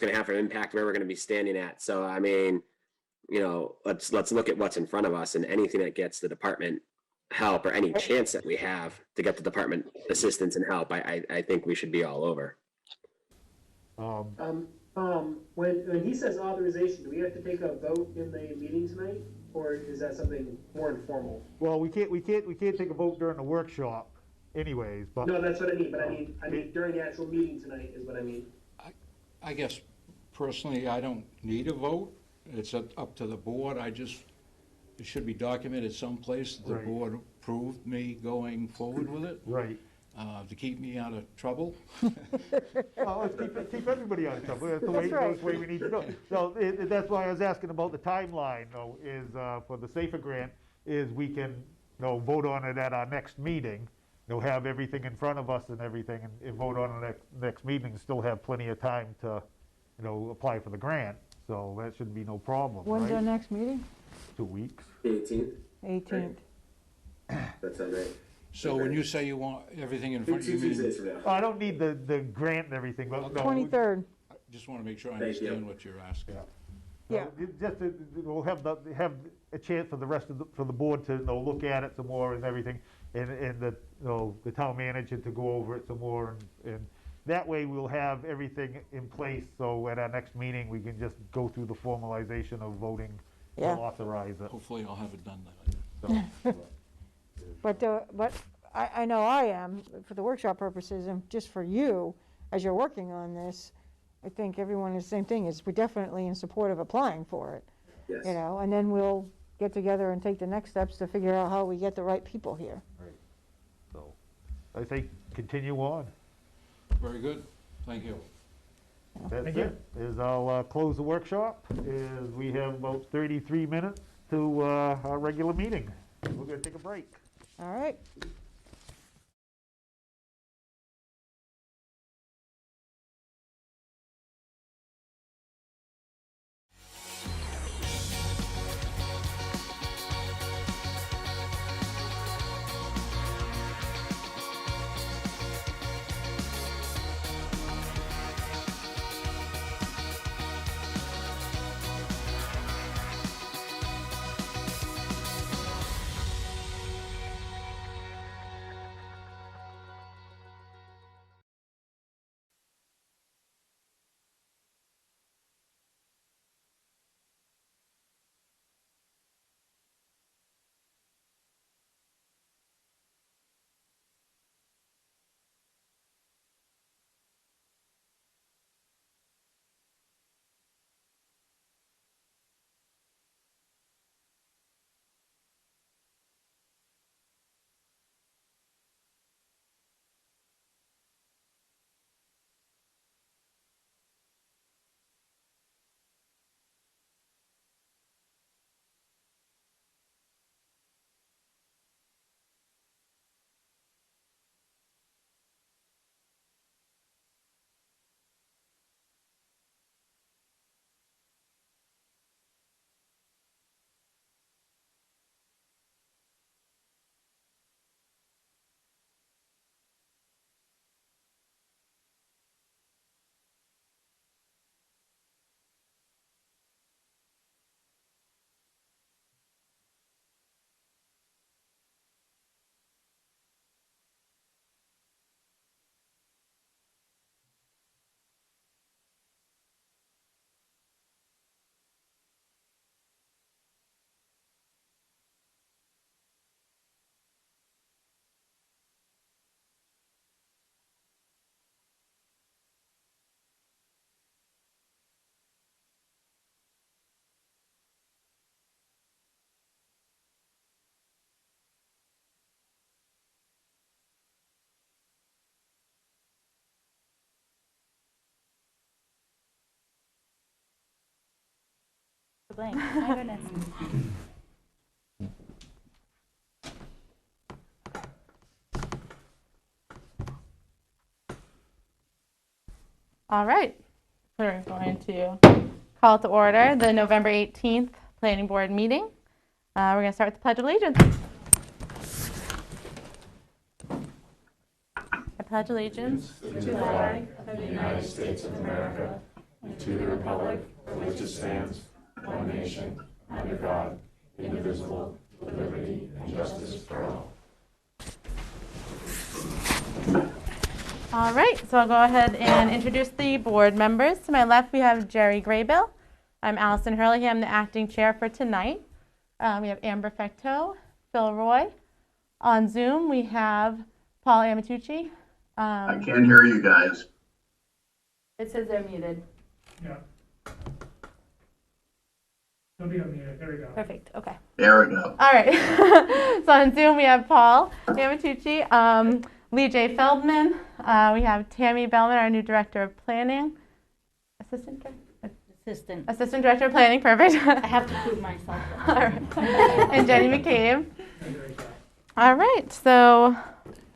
going to have an impact where we're going to be standing at. So, I mean, let's look at what's in front of us, and anything that gets the department help, or any chance that we have to get the department assistance and help, I think we should be all over. When he says authorization, do we have to take a vote in the meeting tonight, or is that something more informal? Well, we can't take a vote during the workshop anyways, but. No, that's what I mean, but I mean during the actual meeting tonight is what I mean. I guess personally, I don't need a vote. It's up to the board. It should be documented someplace that the Right. board approved me going forward with it. Right. To keep me out of trouble. Well, let's keep everybody out of trouble. That's the way, That's right. that's the way we need to go. So that's why I was asking about the timeline, though, is for the SAFER grant, is we can, vote on it at our next meeting. Have everything in front of us and everything, and vote on the next meeting, still have plenty of time to, apply for the grant. So that shouldn't be no problem, When's our right? next meeting? 2 weeks. 18th. 18th. That's all right. So when you say you want everything in front of you, Two Tuesdays from now. Oh, I don't need the grant and everything, but. no, 23rd. just want to make sure I Thank you. understand what you're asking. Yeah. Yeah. We'll have a chance for for the board to, look at it some more and everything, and the town manager to go over it some more, and that way we'll have everything in place, so at our next meeting, we can just go through the formalization of voting to Yeah. authorize it. Hopefully I'll have it done then. So, But I know I am, for the workshop purposes, and just for you, as you're working on this, I think everyone is the same thing, is we're definitely in support of applying for it, Yes. and then we'll get together and take the next steps to figure out how we get the right people here. so, I think continue on. Very good. Thank you. That's Thank it. I'll close the workshop, is we have about 33 minutes to our regular meeting. We're gonna take a break. All right. Blank. My goodness. All right. We're going to call to order the November 18th Planning Board meeting. We're going to start with the Pledge of Allegiance. I pledge allegiance to the flag of the United States of America and to the republic for which it stands, one nation, under God, indivisible, with liberty and justice for all. All right, so I'll go ahead and introduce the board members. To my left, we have Jerry Graybill. I'm Allison Hurley. I'm the acting chair for tonight. We have Amber Fecteau, Phil Roy. On Zoom, we have Paul Amatucci. I can't hear you guys. It says they're muted. Yeah. They'll be unmuted. There we go. Perfect, okay. There we go. All right. So on Zoom, we have Paul Amatucci, Lee J. Feldman. We have Tammy Bellman, our new director of planning. Assistant director of planning, perfect. I have to prove myself. All right. And Jenny McCabe. All right, so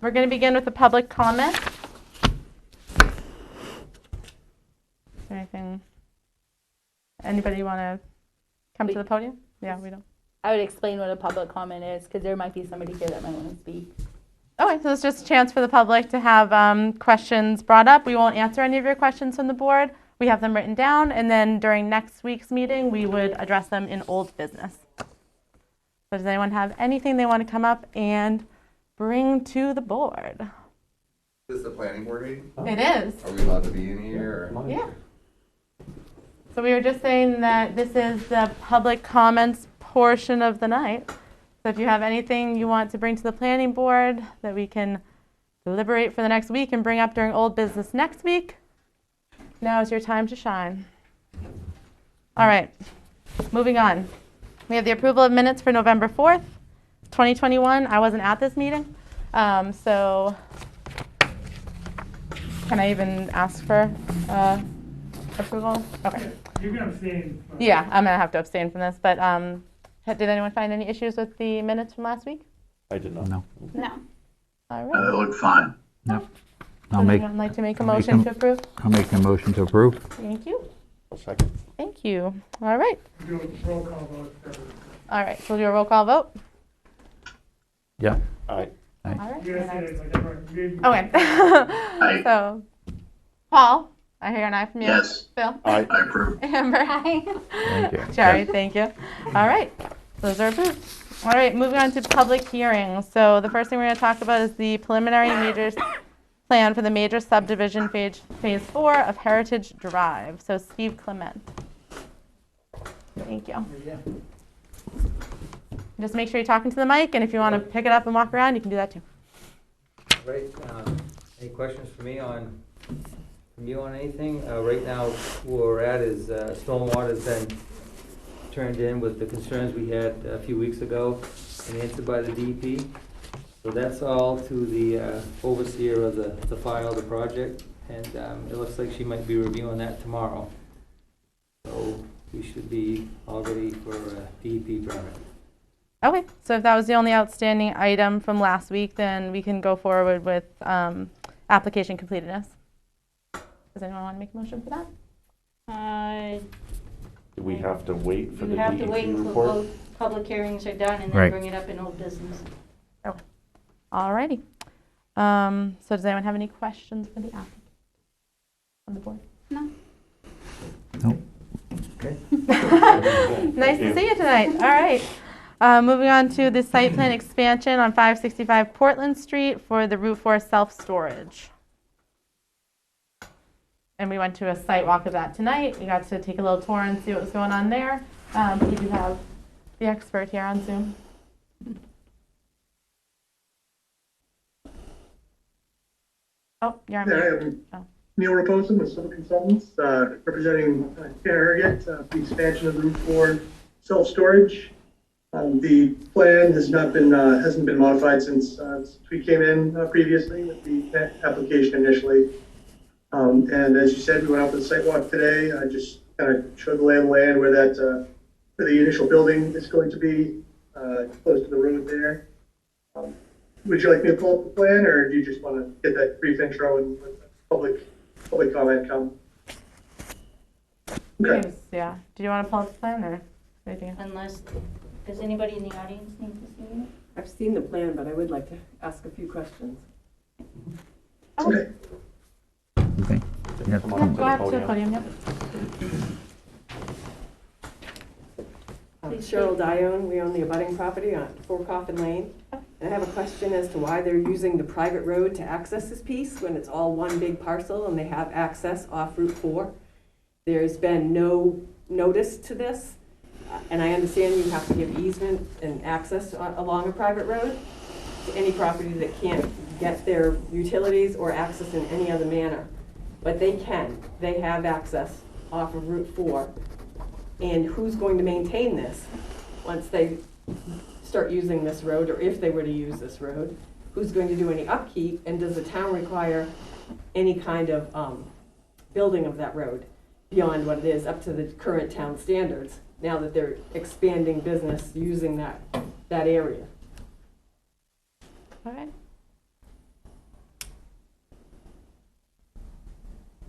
we're going to begin with the public comment. Anything? Anybody want to come to the podium? Yeah, we don't. I would explain what a public comment is, because there might be somebody here that might want to speak. Okay, so it's just a chance for the public to have questions brought up. We won't answer any of your questions from the board. We have them written down, and then during next week's meeting, we would address them in old business. So does anyone have anything they want to come up and bring to the board? Is this the planning board meeting? It is. Are we allowed to be in here? Or? Yeah. So we were just saying that this is the public comments portion of the night. So if you have anything you want to bring to the planning board that we can deliberate for the next week and bring up during old business next week, now is your time to shine. All right, moving on. We have the approval of minutes for November 4th, 2021. I wasn't at this meeting, so can I even ask for approval? Okay. You can abstain. Yeah, I'm gonna have to abstain from this, but did anyone find any issues with the minutes from last week? I did not. No. All They right. look fine. Would anyone like to make a motion to approve? I'll make a motion to approve. Thank you. Second. Thank you. All right. Do a roll call vote. for everyone. All right, so we'll do a roll call vote. Yeah. Aye. All right. You guys say it like everyone. Okay. Aye. So, Paul, I hear an aye from you. Yes, Phil? Aye. I approve. Amber? Aye. Thank you. Jerry, thank you. All right, those are approved. All right, moving on to public hearings. So the first thing we're going to talk about is the preliminary major plan for the major subdivision phase 4 of Heritage Drive. So Steve Clement. Thank you. Just make sure you're talking to the mic, and if you want to pick it up and walk around, you can do that too. Right, any questions for me from you on anything? Right now, where we're at is stormwater's been turned in with the concerns we had a few weeks ago and answered by the DEP. So that's all to the overseer of the file of the project, and it looks like she might be reviewing that tomorrow. So we should be all ready for a DEP permit. Okay, so if that was the only outstanding item from last week, then we can go forward with application completeness. Does anyone want to make a motion for that? Do we have to wait for the You have to DEP wait until report? both public hearings are done and then Right. bring it up in old business. Alrighty. So does anyone have any questions for the applicant on the board? No. Nope. Okay. Nice to see you tonight. All right. Moving on to the site plan expansion on 565 Portland Street for the Route 4 self-storage. And we went to a site walk of that tonight. We got to take a little tour and see what was going on there. We do have the expert here on Zoom. Oh, you're on Yeah, mute. I'm Oh. Neil Raposa with Civil Consultants, representing Ken Harrogate, the expansion of Route 4 self-storage. The plan has not been, hasn't been modified since we came in previously with the application initially. And as you said, we went out for the site walk today. I just kind of showed the lay of the land where that, where the initial building is going to be, close to the road there. Would you like me to pull up the plan, or do you just want to get that brief intro and let public comment come? Okay. Yeah. Do you want to pull up the plan or anything? Unless, does anybody in the audience need to see it? I've seen the plan, but I would like to ask a few questions. Okay. Okay. Yeah. Come on Yeah, up to go the up to the podium. podium, yep. Cheryl Dione, we own the abutting property on 4 Coffin Lane. And I have a question as to why they're using the private road to access this piece when it's all one big parcel and they have access off Route 4. There's been no notice to this, and I understand you have to give easement and access along a private road to any property that can't get their utilities or access in any other manner. But they can. They have access off of Route 4. And who's going to maintain this once they start using this road, or if they were to use this road? Who's going to do any upkeep, and does the town require any kind of building of that road beyond what it is up to the current town standards, now that they're expanding business using that area? All right.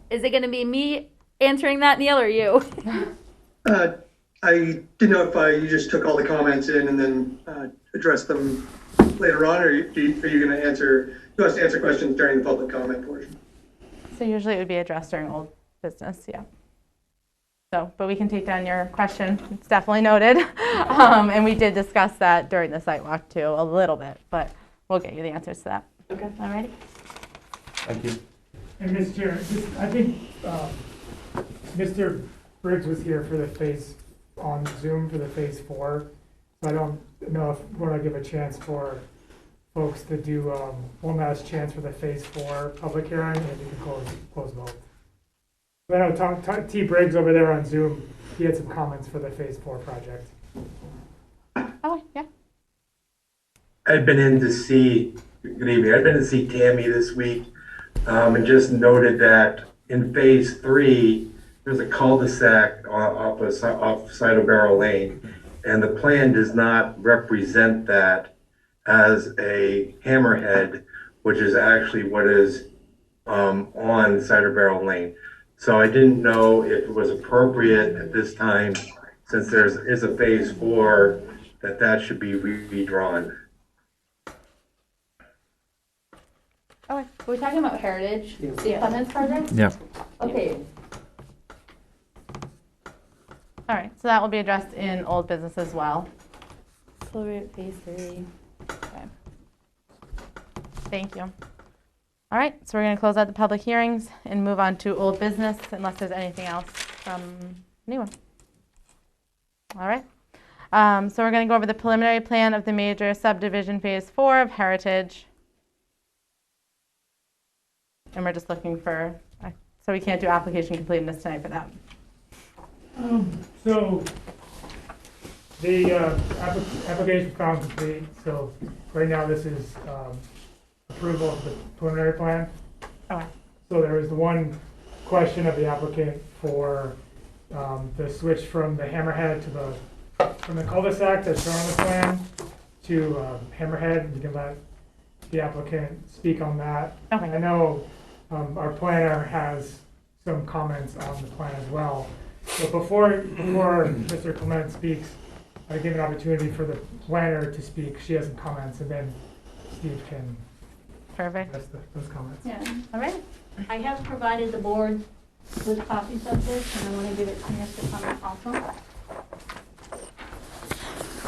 Is it gonna be me answering that, Neil, or you? I didn't know if you just took all the comments in and then addressed them later on, or are you going to answer, you want us to answer questions during the public comment portion? So usually it would be addressed during old business, yeah. So, but we can take down your question. It's definitely noted. And we did discuss that during the site walk too, a little bit, but we'll get you the answers to that. Okay. All righty. Thank you. And Mr. Chair, I think Mr. Briggs was here for the on Zoom for the phase 4. So I don't know if we're gonna give a chance for folks to do one last chance for the phase 4 public hearing, and you can close both. I know T. Briggs over there on Zoom, he had some comments for the phase 4 project. Oh, yeah. I've been in to see, good evening, I've been to see Tammy this week, and just noted that in phase 3, there's a cul-de-sac off Cider Barrel Lane, and the plan does not represent that as a hammerhead, which is actually what is on Cider Barrel Lane. So I didn't know if it was appropriate at this time, since there is a phase 4, that should be redrawn. Oh, we're talking about Heritage, the Clements project? Yep. Okay. All right, so that will be addressed in old business as well. So we're at phase 3. Okay. Thank you. All right, so we're going to close out the public hearings and move on to old business unless there's anything else from anyone. All right. So we're going to go over the preliminary plan of the major subdivision phase 4 of Heritage. And we're just looking for, so we can't do application completeness tonight for that. So the application found complete. So right now this is approval of the preliminary plan. Okay. So there was the one question of the applicant for the switch from the hammerhead to from the cul-de-sac that's shown on the plan to hammerhead. You can let the applicant speak on that. Okay. I know our planner has some comments on the plan as well. But before Mr. Clement speaks, I give an opportunity for the planner to speak. She has some comments, and then Steve can Perfect. address those comments. Yeah. All right. I have provided the board with copies of this, and I want to give it to Mr. Clement also.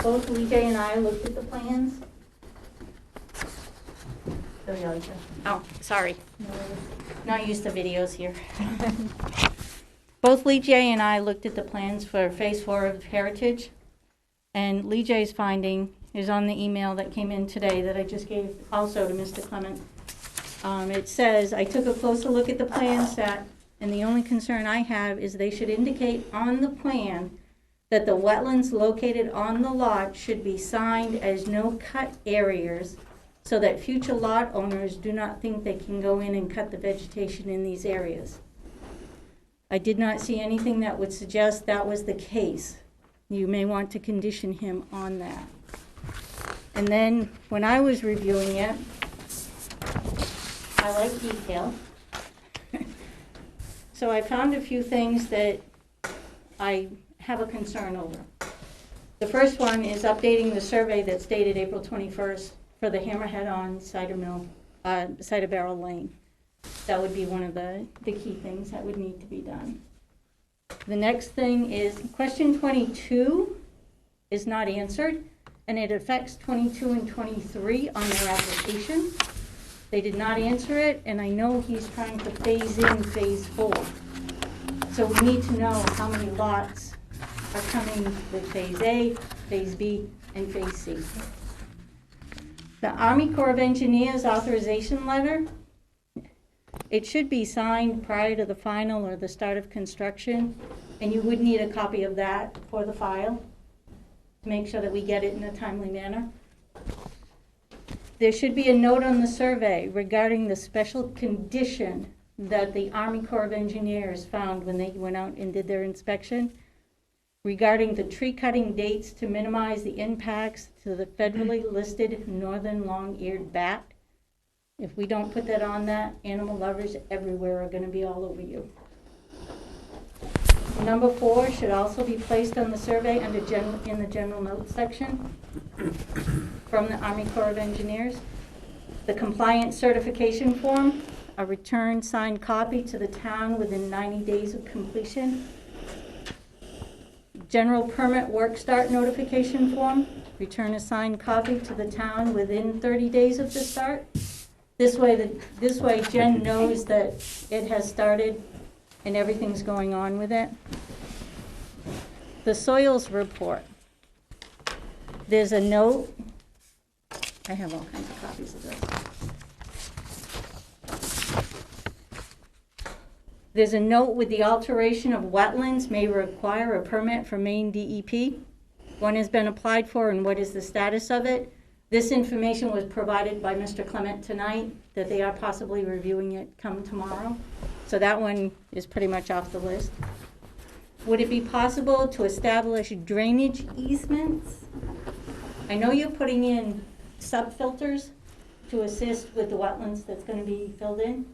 Both Lee J and I looked at the plans. Oh, sorry. Not used to videos here. Both Lee J and I looked at the plans for phase 4 of Heritage, and Lee J's finding is on the email that came in today that I just gave also to Mr. Clement. It says, I took a closer look at the plan set, and the only concern I have is they should indicate on the plan that the wetlands located on the lot should be signed as no cut areas, so that future lot owners do not think they can go in and cut the vegetation in these areas. I did not see anything that would suggest that was the case. You may want to condition him on that. And then when I was reviewing it, I like detail. So I found a few things that I have a concern over. The first one is updating the survey that's dated April 21st for the hammerhead on Cider Barrel Lane. That would be one of the key things that would need to be done. The next thing is, question 22 is not answered, and it affects 22 and 23 on their application. They did not answer it, and I know he's trying to phase in phase 4. So we need to know how many lots are coming with phase A, phase B, and phase C. The Army Corps of Engineers authorization letter, it should be signed prior to the final or the start of construction, and you would need a copy of that for the file to make sure that we get it in a timely manner. There should be a note on the survey regarding the special condition that the Army Corps of Engineers found when they went out and did their inspection regarding the tree cutting dates to minimize the impacts to the federally listed northern long-eared bat. If we don't put that on that, animal lovers everywhere are going to be all over you. Number 4 should also be placed on the survey under in the general notes section from the Army Corps of Engineers. The compliance certification form, a return signed copy to the town within 90 days of completion. General permit work start notification form, return a signed copy to the town within 30 days of the start. This way Jen knows that it has started and everything's going on with it. The soils report. There's a note. I have all kinds of copies of this. There's a note with the alteration of wetlands may require a permit from Maine DEP. One has been applied for, and what is the status of it? This information was provided by Mr. Clement tonight, that they are possibly reviewing it come tomorrow. So that one is pretty much off the list. Would it be possible to establish drainage easements? I know you're putting in sub-filters to assist with the wetlands that's going to be filled in.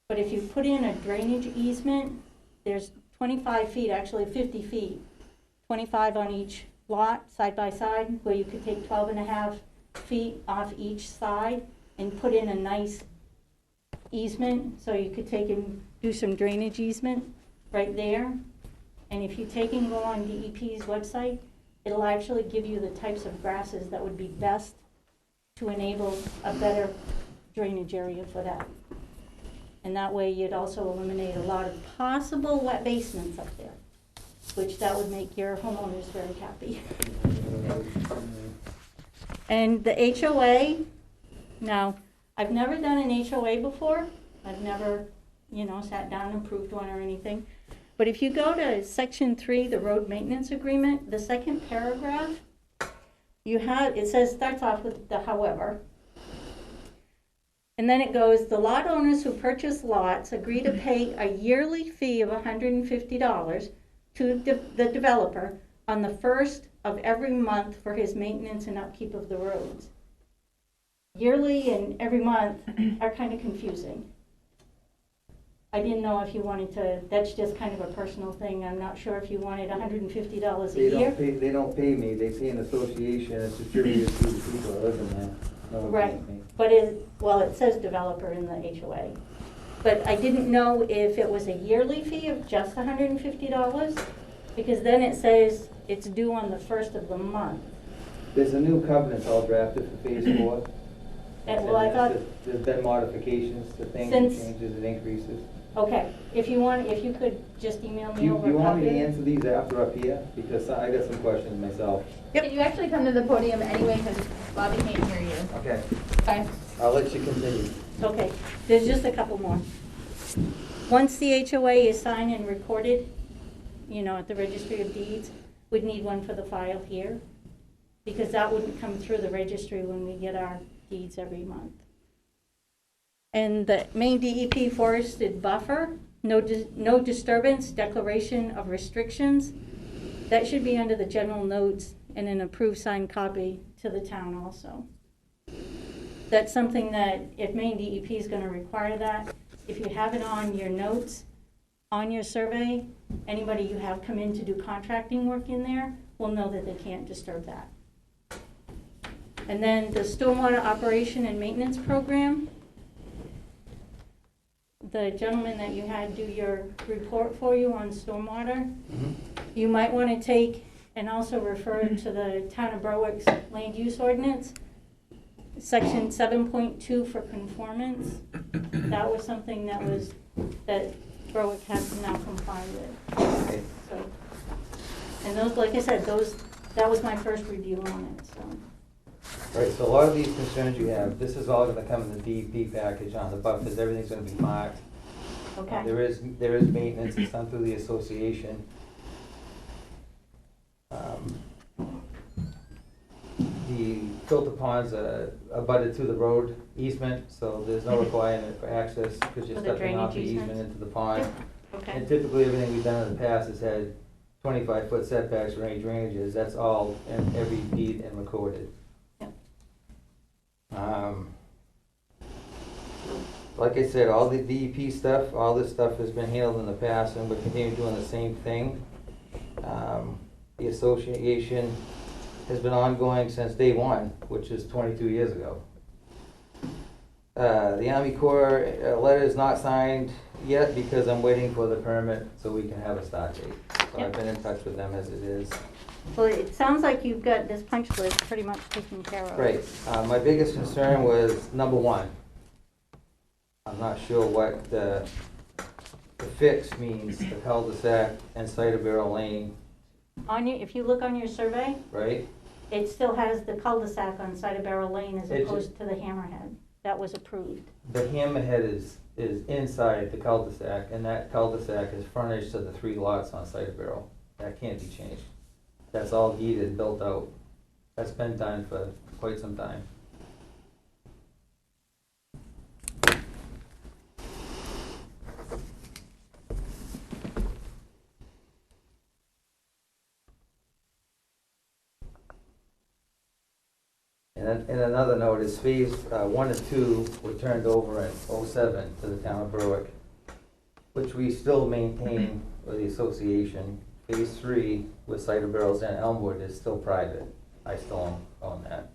But if you put in a drainage easement, there's 25 feet, actually 50 feet, 25 on each lot, side by side, where you could take 12.5 feet off each side and put in a nice easement, so you could take and do some drainage easement right there. And if you take and go on DEP's website, it'll actually give you the types of grasses that would be best to enable a better drainage area for that. And that way you'd also eliminate a lot of possible wet basements up there, which that would make your homeowners very happy. And the HOA, now, I've never done an HOA before. I've never, sat down and approved one or anything. But if you go to section 3, the road maintenance agreement, the second paragraph, starts off with the however. And then it goes, the lot owners who purchase lots agree to pay a yearly fee of $150 to the developer on the first of every month for his maintenance and upkeep of the roads. Yearly and every month are kind of confusing. I didn't know if you wanted to, that's just kind of a personal thing. I'm not sure if you wanted $150 a year. They don't pay me, they pay an association, it's distributed to the people that live in there. No one Right, pays me. but it says developer in the HOA. But I didn't know if it was a yearly fee of just $150, because then it says it's due on the first of the month. There's a new covenant all drafted for phase 4. Well, I thought, There's been modifications to things, changes and increases. okay, if you could just email me You over a want me to copy. answer these after up here? Because I got some questions myself. Can you actually come to the podium anyway, because Bobby can't hear you. Okay, Okay. I'll let you continue. Okay, there's just a couple more. Once the HOA is signed and recorded, at the Registry of Deeds, we'd need one for the file here, because that wouldn't come through the registry when we get our deeds every month. And the Maine DEP forested buffer, no disturbance, declaration of restrictions, that should be under the general notes and an approved signed copy to the town also. That's something that if Maine DEP is going to require that, if you have it on your notes, on your survey, anybody you have come in to do contracting work in there will know that they can't disturb that. And then the stormwater operation and maintenance program, the gentleman that you had do your report for you on stormwater, you might want to take and also refer to the Town of Berwick's land use ordinance, section 7.2 for conformance. That was something that Berwick has to now comply with. So, and those, like I said, that was my first review on it, so. Right, so a lot of these concerns you have, this is all gonna come in the DEP package on the buffers, everything's gonna be marked. Okay. There is maintenance, it's done through the association. The filter ponds are abutted to the road easement, so there's no requirement for access, because you're For the stepping off the drainage easement easements? into the pond. Okay. And typically, everything we've done in the past has had 25-foot setbacks for any drainages, that's all in every deed and recorded. Yep. Like I said, all the DEP stuff, all this stuff has been handled in the past, and we're continuing doing the same thing. The association has been ongoing since day one, which is 22 years ago. The Army Corps letter is not signed yet because I'm waiting for the permit so we can have a start date. So I've been in touch with them as it is. Well, it sounds like you've got this punch list pretty much taken care of. Right. My biggest concern was number one. I'm not sure what the fix means, the cul-de-sac and Cider Barrel Lane, If you look on your survey, right? it still has the cul-de-sac on Cider Barrel Lane as It opposed to the hammerhead. That was approved. The hammerhead is inside the cul-de-sac, and that cul-de-sac is frontage to the 3 lots on Cider Barrel. That can't be changed. That's all deeded and built out. That's been done for quite some time. And another note is phase 1 and 2 were turned over in '07 to the town of Berwick, which we still maintain with the association. Phase 3 with Cider Barrels and Elmwood is still private. I still own that.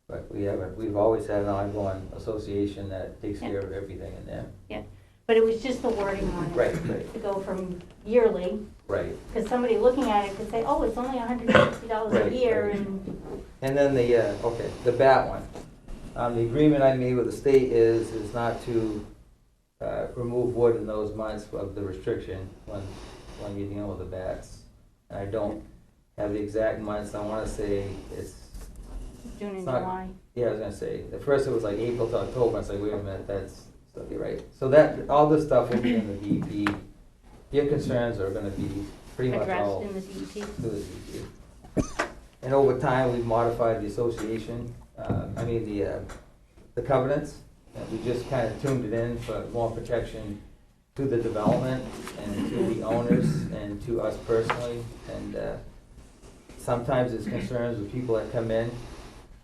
But we've always had an ongoing association that takes care of everything in there. Yeah, but it was just the wording on it. Right. To go from yearly, Right. because somebody looking at it could say, oh, it's only $160 a Right, year, right. and And then the bat one. The agreement I made with the state is not to remove wood in those months of the restriction when you're dealing with the bats. And I don't have the exact months, I wanna say it's June and not- July. Yeah, I was gonna say, at first it was like April to October, I was like, wait a minute, so you're right. So that, all this stuff will be in the DEP. Your concerns are gonna be pretty much all Addressed in the CEP. to the DEP. And over time, we've modified the association, the covenants, and we just kind of tuned it in for more protection to the development and to the owners and to us personally. And sometimes it's concerns with people that come in,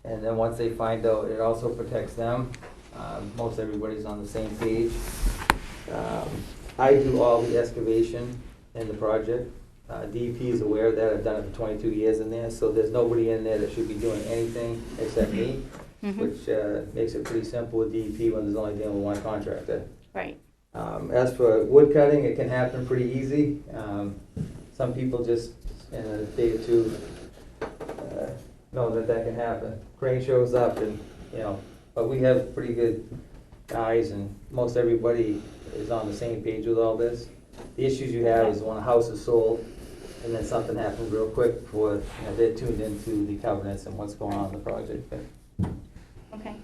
and then once they find out, it also protects them. Most everybody's on the same page. I do all the excavation in the project. DEP is aware of that. I've done it for 22 years in there, so there's nobody in there that should be doing anything except me, which makes it pretty simple with DEP when there's only dealing with one contractor. Right. As for wood cutting, it can happen pretty easy. Some people just in a day or two know that can happen. Crane shows up and, but we have pretty good guys and most everybody is on the same page with all this. The issues you have is when a house is sold and then something happens real quick before they're tuned into the covenants and what's going on in the project. Okay.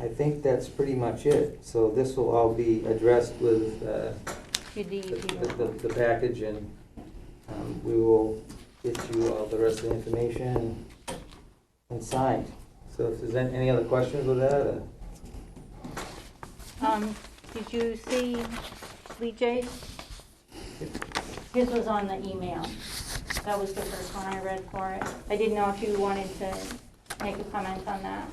I think that's pretty much it. So this will all be addressed with Your DEP. the package, and we will get you all the rest of the information and signed. So if there's any other questions with that? Did you see Lee J's? His was on the email. That was the first one I read for it. I didn't know if you wanted to make a comment on that.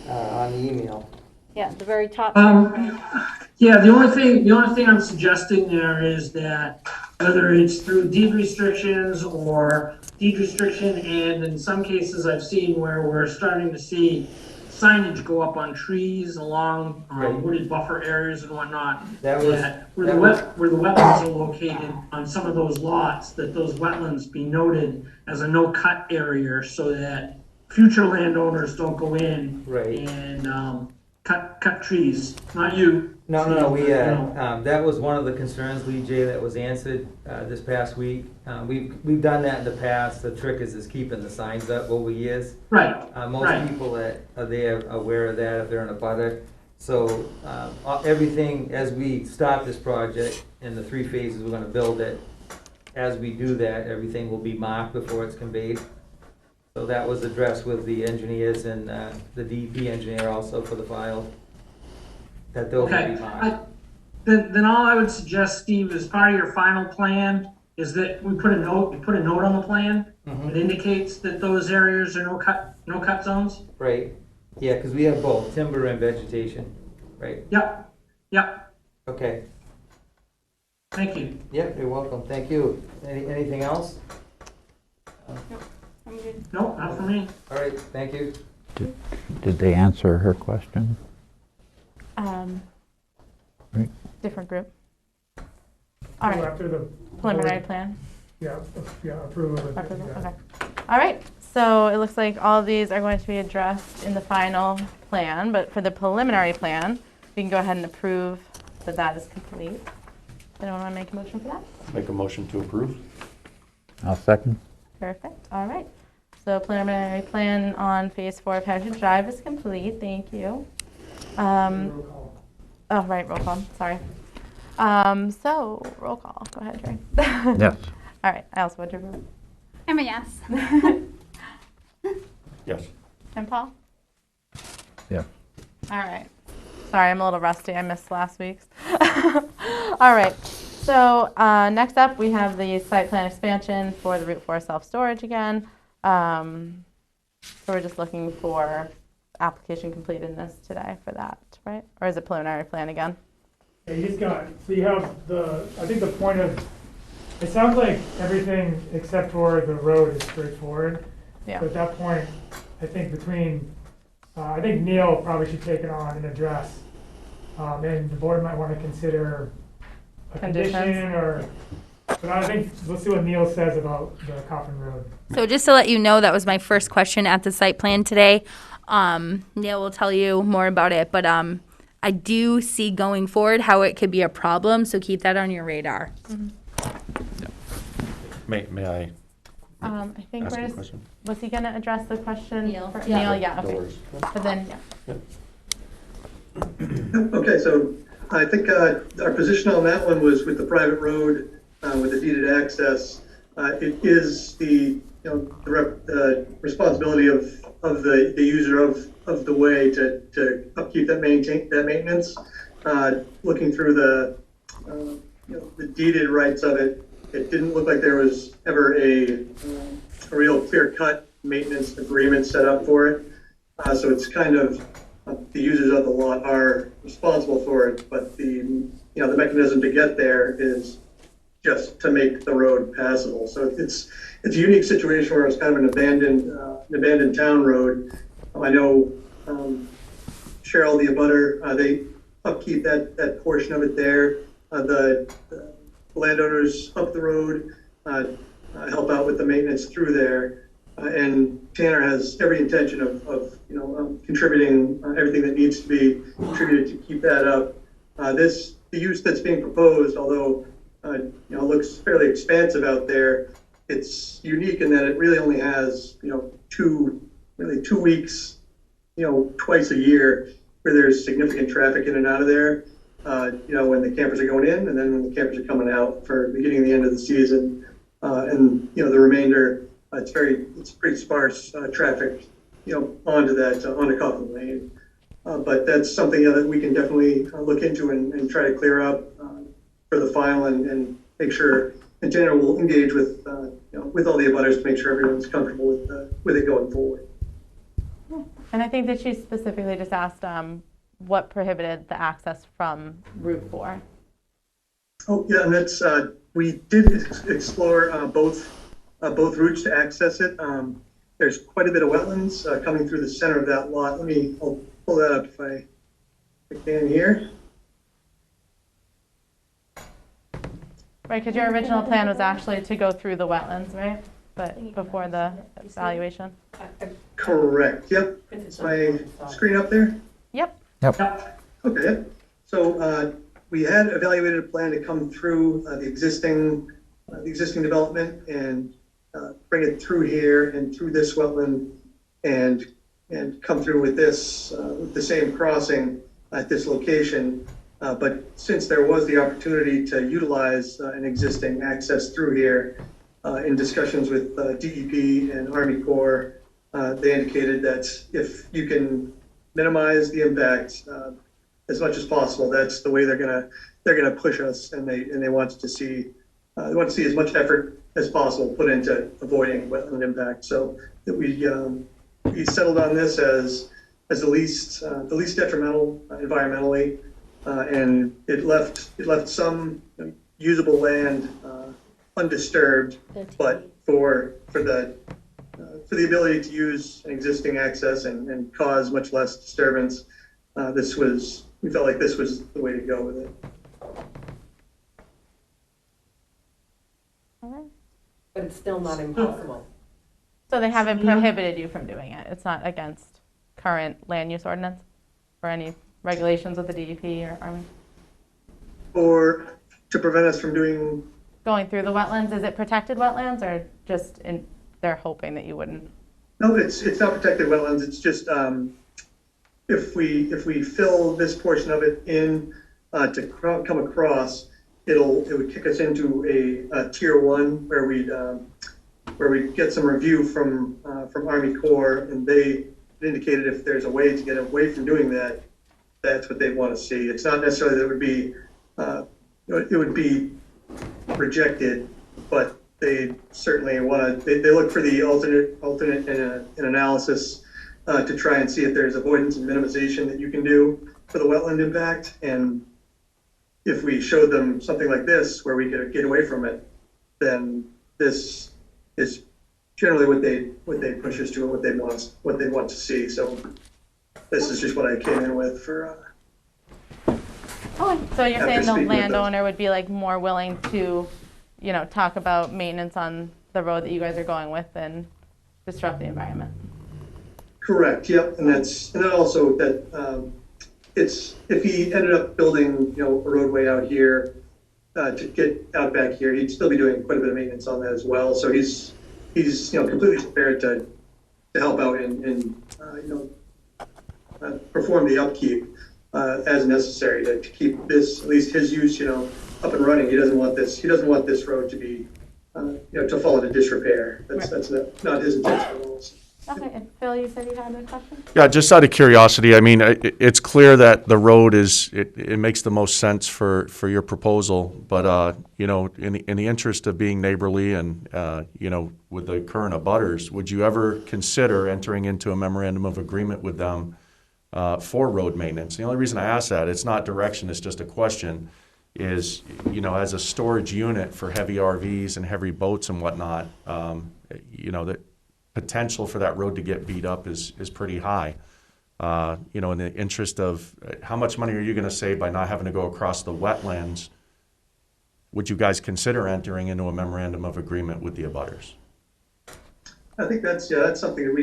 On the email. Yeah, the very top. Yeah, the only thing I'm suggesting there is that whether it's through deed restrictions or deed restriction, and in some cases I've seen where we're starting to see signage go up on trees along Right. wooded buffer areas and whatnot. That was, Where the wetlands are located on some of those lots, that those wetlands be noted as a no-cut area so that future landowners don't go in right. and cut trees. Not you. No, Steve, we, but, you know. that was one of the concerns, Lee J, that was answered, this past week. We've done that in the past. The trick is keeping the signs up over years. Right, Most right. people that are there are aware of that if they're in a butter. So, everything, as we start this project in the 3 phases we're gonna build it, as we do that, everything will be marked before it's conveyed. So that was addressed with the engineers and, the DEP engineer also for the file, that those will Okay. be marked. Then all I would suggest, Steve, as part of your final plan, is that we put a note on the plan Mhm. that indicates that those areas are no cut zones. Right, yeah, because we have both timber and vegetation, right? Yep, yep, Okay, thank you. yep, you're welcome, thank you. Anything else? I'm good. No, not for me. All right, thank you. Did they answer her question? Right. Different group. All right, After the preliminary board- plan. Yeah, approval of it. Approval, yeah. okay. All right, so it looks like all of these are going to be addressed in the final plan, but for the preliminary plan, we can go ahead and approve that that is complete. Anyone want to make a motion for that? Make a motion to approve? I'll second. Perfect, all right. So preliminary plan on Phase 4 of Heritage Drive is complete, thank you. Roll call. Oh, right, roll call, sorry. So, roll call, go ahead, Jerry. Yes. All right, I also want to approve. I'm a yes. Yes. And Paul? Yeah. All right. Sorry, I'm a little rusty. I missed last week's. All right. So next up, we have the site plan expansion for the Route 4 self-storage again. So we're just looking for application completeness today for that, right? Or is it preliminary plan again? Yeah, you just got, so you have I think the point of, it sounds like everything except for the road is straightforward. Yeah. So at that point, I think I think Neil probably should take it on and address. And the board might want to consider a Conditions. condition but I think, we'll see what Neil says about the Coffin Road. So just to let you know, that was my first question at the site plan today. Neil will tell you more about it, but I do see going forward how it could be a problem, so keep that on your radar. May I I think ask a question? was he going to address the question? Neil. for- Yeah. Neil, yeah, okay. Doors. But then, yeah. Okay, so I think our position on that one was with the private road, with the deeded access. It is the responsibility of the user of the way to upkeep that maintenance. Looking through the deeded rights of it, it didn't look like there was ever a real clear-cut maintenance agreement set up for it. So it's kind of, the users of the lot are responsible for it, but the mechanism to get there is just to make the road passable. So it's a unique situation where it's kind of an abandoned town road. I know Cheryl, the abutter, they upkeep that portion of it there. The landowners up the road help out with the maintenance through there. And Tanner has every intention of contributing everything that needs to be contributed to keep that up. The use that's being proposed, although looks fairly expansive out there, it's unique in that it really only has 2 weeks, twice a year where there's significant traffic in and out of there. When the campers are going in, and then when the campers are coming out for the beginning and the end of the season, and the remainder. It's pretty sparse traffic, onto Coffin Lane. But that's something that we can definitely look into and try to clear up for the file and make sure, and Tanner will engage with all the abutters to make sure everyone's comfortable with it going forward. And I think that she specifically just asked what prohibited the access from Route 4. Oh, yeah, and that's, we did explore both routes to access it. there's quite a bit of wetlands coming through the center of that lot. I'll pull that up if I can here. Right, because your original plan was actually to go through the wetlands, right? But before the evaluation? Correct, yep. Is my screen up there? Yep. Okay, so we had evaluated a plan to come through the existing development and bring it through here and through this wetland and come through with this, with the same crossing at this location. But since there was the opportunity to utilize an existing access through here, in discussions with DEP and Army Corps, they indicated that if you can minimize the impact as much as possible, that's the way they're gonna push us, and they want to see as much effort as possible put into avoiding wetland impact. So that we settled on this as the least detrimental environmentally, and it left some usable land undisturbed, but for the ability to use an existing access and cause much less disturbance, we felt like this was the way to go with it. But it's still not impossible. So they haven't prohibited you from doing it? It's not against current land use ordinance or any regulations with the DEP or Army? Or to prevent us from going through the wetlands, is it protected wetlands or just they're hoping that you wouldn't? No, it's not protected wetlands. It's just if we fill this portion of it in to come across, it would kick us into a tier 1 where we get some review from Army Corps, and they indicated if there's a way to get away from doing that, that's what they want to see. It's not necessarily that it would be rejected, but they certainly want to. They look for the alternate in an analysis to try and see if there's avoidance and minimization that you can do for the wetland impact. And if we showed them something like this where we could get away from it, then this is generally what they push us to and what they want to see. So this is just what I came in with for. So you're saying the landowner would be like more willing to, talk about maintenance on the road that you guys are going with and disrupt the environment? Correct. Yep. And then also that if he ended up building a roadway out here to get out back here, he'd still be doing quite a bit of maintenance on that as well. So he's completely prepared to help out and perform the upkeep as necessary to keep this, at least his use, up and running. He doesn't want this road to be to fall into disrepair. That's not his intention at all. Okay, and Phil, you said you had a question? Yeah, just out of curiosity, I mean, it's clear that the road it makes the most sense for your proposal, but, in the interest of being neighborly and, with the current abutters, would you ever consider entering into a memorandum of agreement with them for road maintenance? The only reason I ask that, it's not direction, it's just a question, is, as a storage unit for heavy RVs and heavy boats and whatnot, that potential for that road to get beat up is pretty high. In the interest of how much money are you going to save by not having to go across the wetlands? Would you guys consider entering into a memorandum of agreement with the abutters? I think that's something that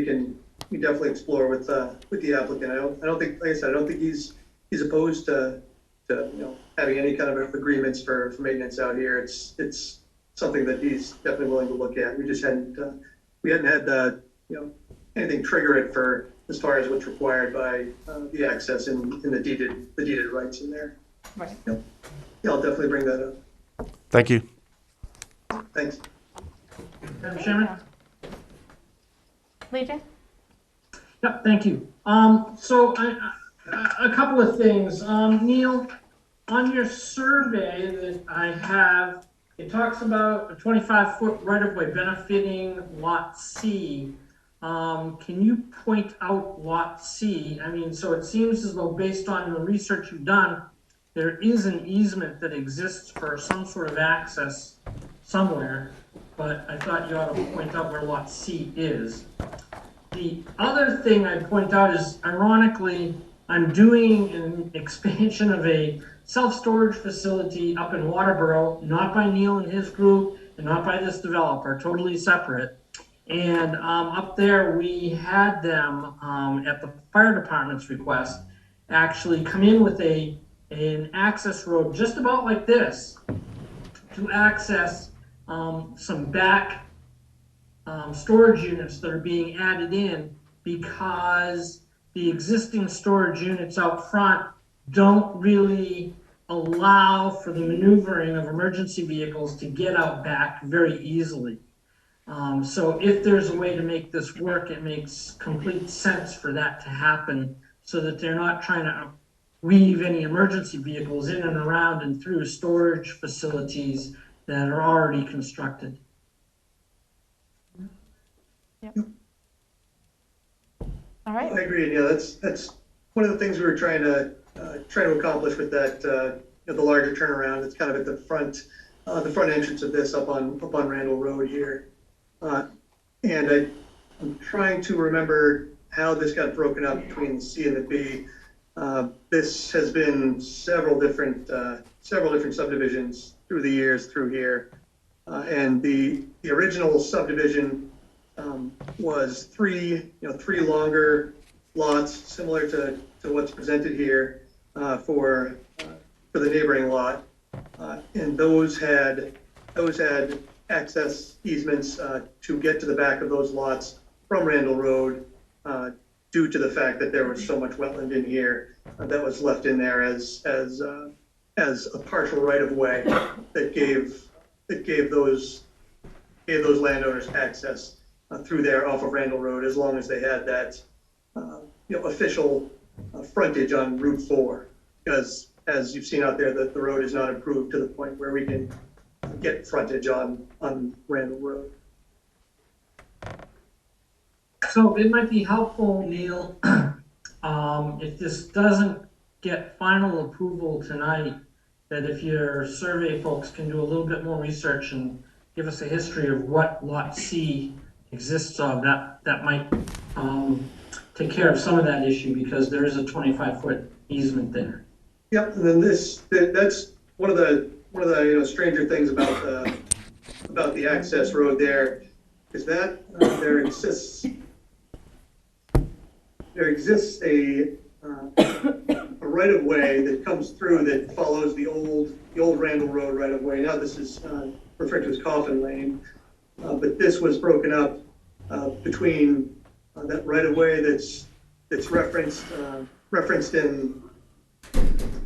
we definitely explore with the applicant. I don't think, like I said, I don't think he's opposed to having any kind of agreements for maintenance out here. It's something that he's definitely willing to look at. We just hadn't had anything trigger it for as far as what's required by the access in the deeded rights in there. Right. Yeah, I'll definitely bring that up. Thank you. Thanks. Madam Chairman? Lee-J? Yep, thank you. So a couple of things. Neil, on your survey that I have, it talks about a 25-foot right-of-way benefiting Lot C. Can you point out Lot C? I mean, so it seems as though based on the research you've done, there is an easement that exists for some sort of access somewhere, but I thought you ought to point out where Lot C is. The other thing I'd point out is, ironically, I'm doing an expansion of a self-storage facility up in Waterboro, not by Neil and his group, and not by this developer, totally separate. And up there, we had them, at the fire department's request, actually come in with an access road just about like this to access some back storage units that are being added in, because the existing storage units out front don't really allow for the maneuvering of emergency vehicles to get out back very easily. So if there's a way to make this work, it makes complete sense for that to happen, so that they're not trying to weave any emergency vehicles in and around and through storage facilities that are already constructed. All right. I agree, yeah, that's one of the things we were trying to accomplish with that, the larger turnaround. It's kind of at the front entrance of this up on Randall Road here. And I'm trying to remember how this got broken up between the C and the B. This has been several different subdivisions through the years through here. And the original subdivision was three longer lots, similar to what's presented here for the neighboring lot, and those had access easements to get to the back of those lots from Randall Road, due to the fact that there was so much wetland in here that was left in there as a partial right of way that gave those landowners access through there off of Randall Road, as long as they had that official frontage on Route 4. Because as you've seen out there, the road is not improved to the point where we can get frontage on Randall Road. So it might be helpful, Neil, if this doesn't get final approval tonight, that if your survey folks can do a little bit more research and give us a history of what Lot C exists of, that might take care of some of that issue, because there is a 25-foot easement there. Yep, and then that's one of the stranger things about the access road there, is that there exists a right of way that comes through that follows the old Randall Road right of way. Now this is referred to as Coffin Lane, but this was broken up between that right of way that's referenced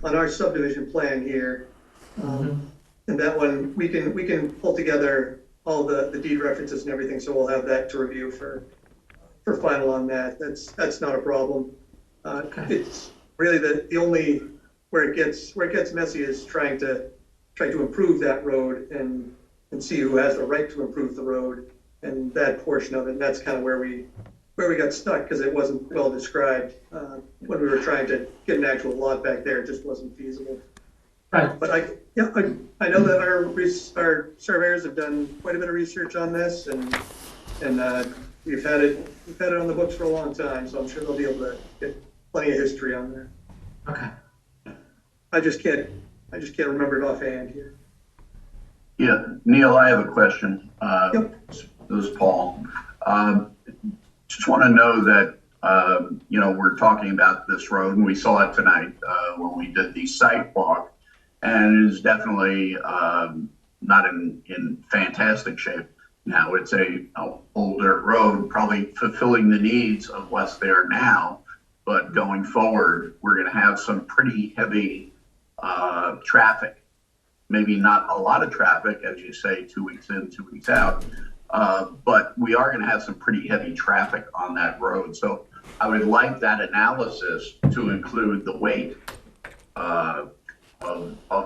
on our subdivision plan here. And that one, we can pull together all the deed references and everything, so we'll have that to review for final on that. That's not a problem. It's really the only where it gets messy is trying to improve that road and see who has the right to improve the road and that portion of it. And that's kind of where we got stuck, because it wasn't well described when we were trying to get an actual lot back there. It just wasn't feasible. Right. But I know that our surveyors have done quite a bit of research on this, and we've had it on the books for a long time, so I'm sure they'll be able to get plenty of history on there. Okay. I just can't remember it offhand here. Yeah, Neil, I have a question. Yep. This is Paul. Just want to know that, we're talking about this road, and we saw it tonight when we did the site walk, and it is definitely not in fantastic shape. Now, it's a older road, probably fulfilling the needs of what's there now, but going forward, we're going to have some pretty heavy traffic. Maybe not a lot of traffic, as you say, 2 weeks in, 2 weeks out, but we are going to have some pretty heavy traffic on that road. So I would like that analysis to include the weight of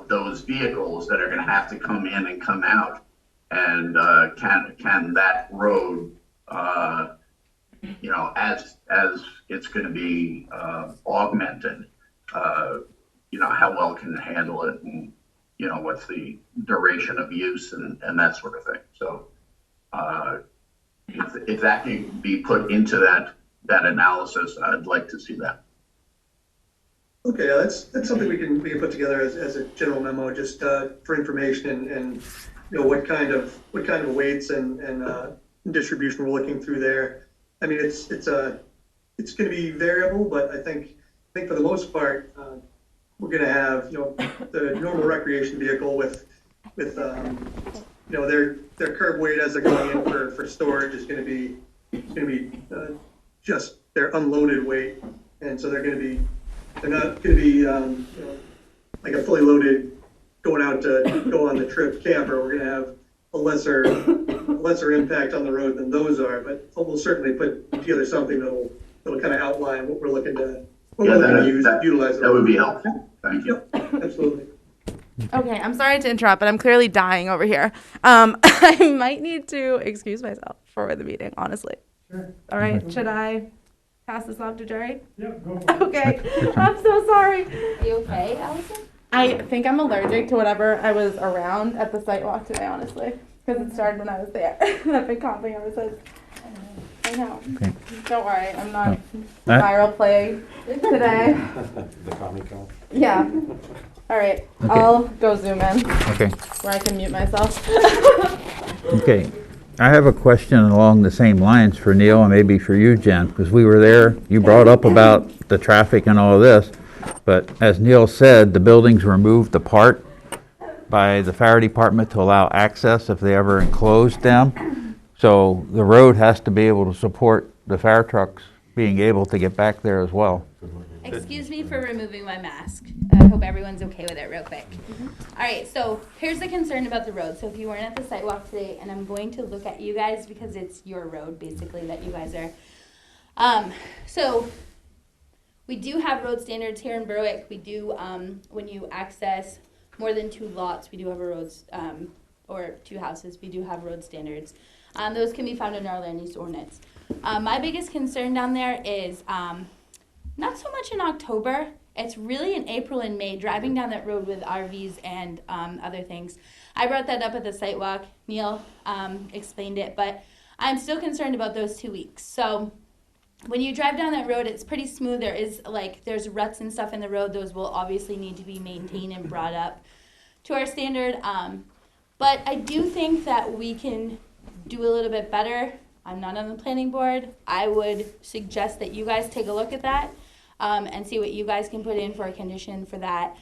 those vehicles that are going to have to come in and come out. And can that road, as it's going to be augmented, how well can it handle it, and what's the duration of use and that sort of thing. So if that can be put into that analysis, I'd like to see that. Okay, that's something we can put together as a general memo, just for information and you know what kind of weights and distribution we're looking through there. I mean, it's going to be variable, but I think for the most part, we're going to have, you know, the normal recreation vehicle with you know, their curb weight as they're going in for storage is going to be just their unloaded weight, and so they're not going to be you know, like a fully loaded going out to go on the trip camper. We're going to have a lesser impact on the road than those are, but we'll certainly put together something that'll kind of outline what we're looking to utilize. That would be helpful. Thank you. Yep, absolutely. Okay, I'm sorry to interrupt, but I'm clearly dying over here. I might need to excuse myself for the meeting, honestly. Sure. All right, should I pass this off to Jerry? Yep, go for it. Okay, I'm so sorry. Are you okay, Allison? I think I'm allergic to whatever I was around at the site walk today, honestly, because it started when I was there. I've been coughing ever since. I know. Okay. Don't worry, I'm not No. viral plague today. The comic con. Yeah. All right, Okay. I'll go zoom in Okay, where I can mute myself. okay. I have a question along the same lines for Neil and maybe for you, Jen, because we were there. You brought up about the traffic and all of this, but as Neil said, the buildings were moved apart by the fire department to allow access if they ever enclosed them. So the road has to be able to support the fire trucks being able to get back there as well. Excuse me for removing my mask. I hope everyone's okay with it real quick. All right, so here's the concern about the road. So if you weren't at the sidewalk today, and I'm going to look at you guys because it's your road basically that you guys are. So we do have road standards here in Berwick. We do, when you access more than 2 lots, we do have a roads, or 2 houses, we do have road standards. Those can be found in our land use ordinance. My biggest concern down there is, not so much in October. It's really in April and May, driving down that road with RVs and other things. I brought that up at the site walk. Neil explained it, but I'm still concerned about those 2 weeks. So when you drive down that road, it's pretty smooth. There's ruts and stuff in the road. Those will obviously need to be maintained and brought up to our standard. But I do think that we can do a little bit better. I'm not on the planning board. I would suggest that you guys take a look at that and see what you guys can put in for a condition for that.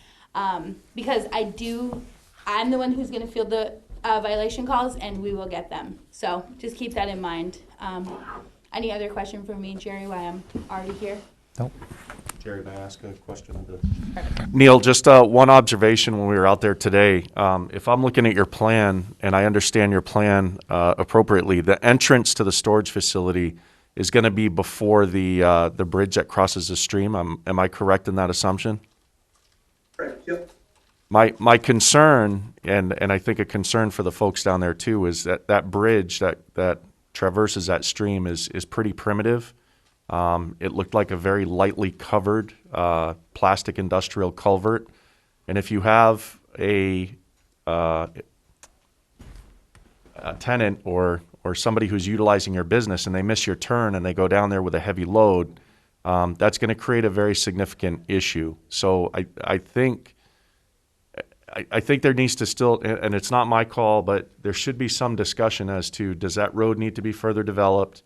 Because I'm the one who's going to field the violation calls, and we will get them. So just keep that in mind. Any other question for me, Jerry, while I'm already here? Nope. Jerry, may I ask a question of the... Neil, just one observation when we were out there today. If I'm looking at your plan, and I understand your plan appropriately, the entrance to the storage facility is going to be before the bridge that crosses the stream. Am I correct in that assumption? Correct, yep. My concern, and I think a concern for the folks down there too, is that bridge that traverses that stream is pretty primitive. It looked like a very lightly covered plastic industrial culvert. And if you have a tenant or somebody who's utilizing your business and they miss your turn and they go down there with a heavy load, that's going to create a very significant issue. So I think there needs to still, and it's not my call, but there should be some discussion as to, does that road need to be further developed?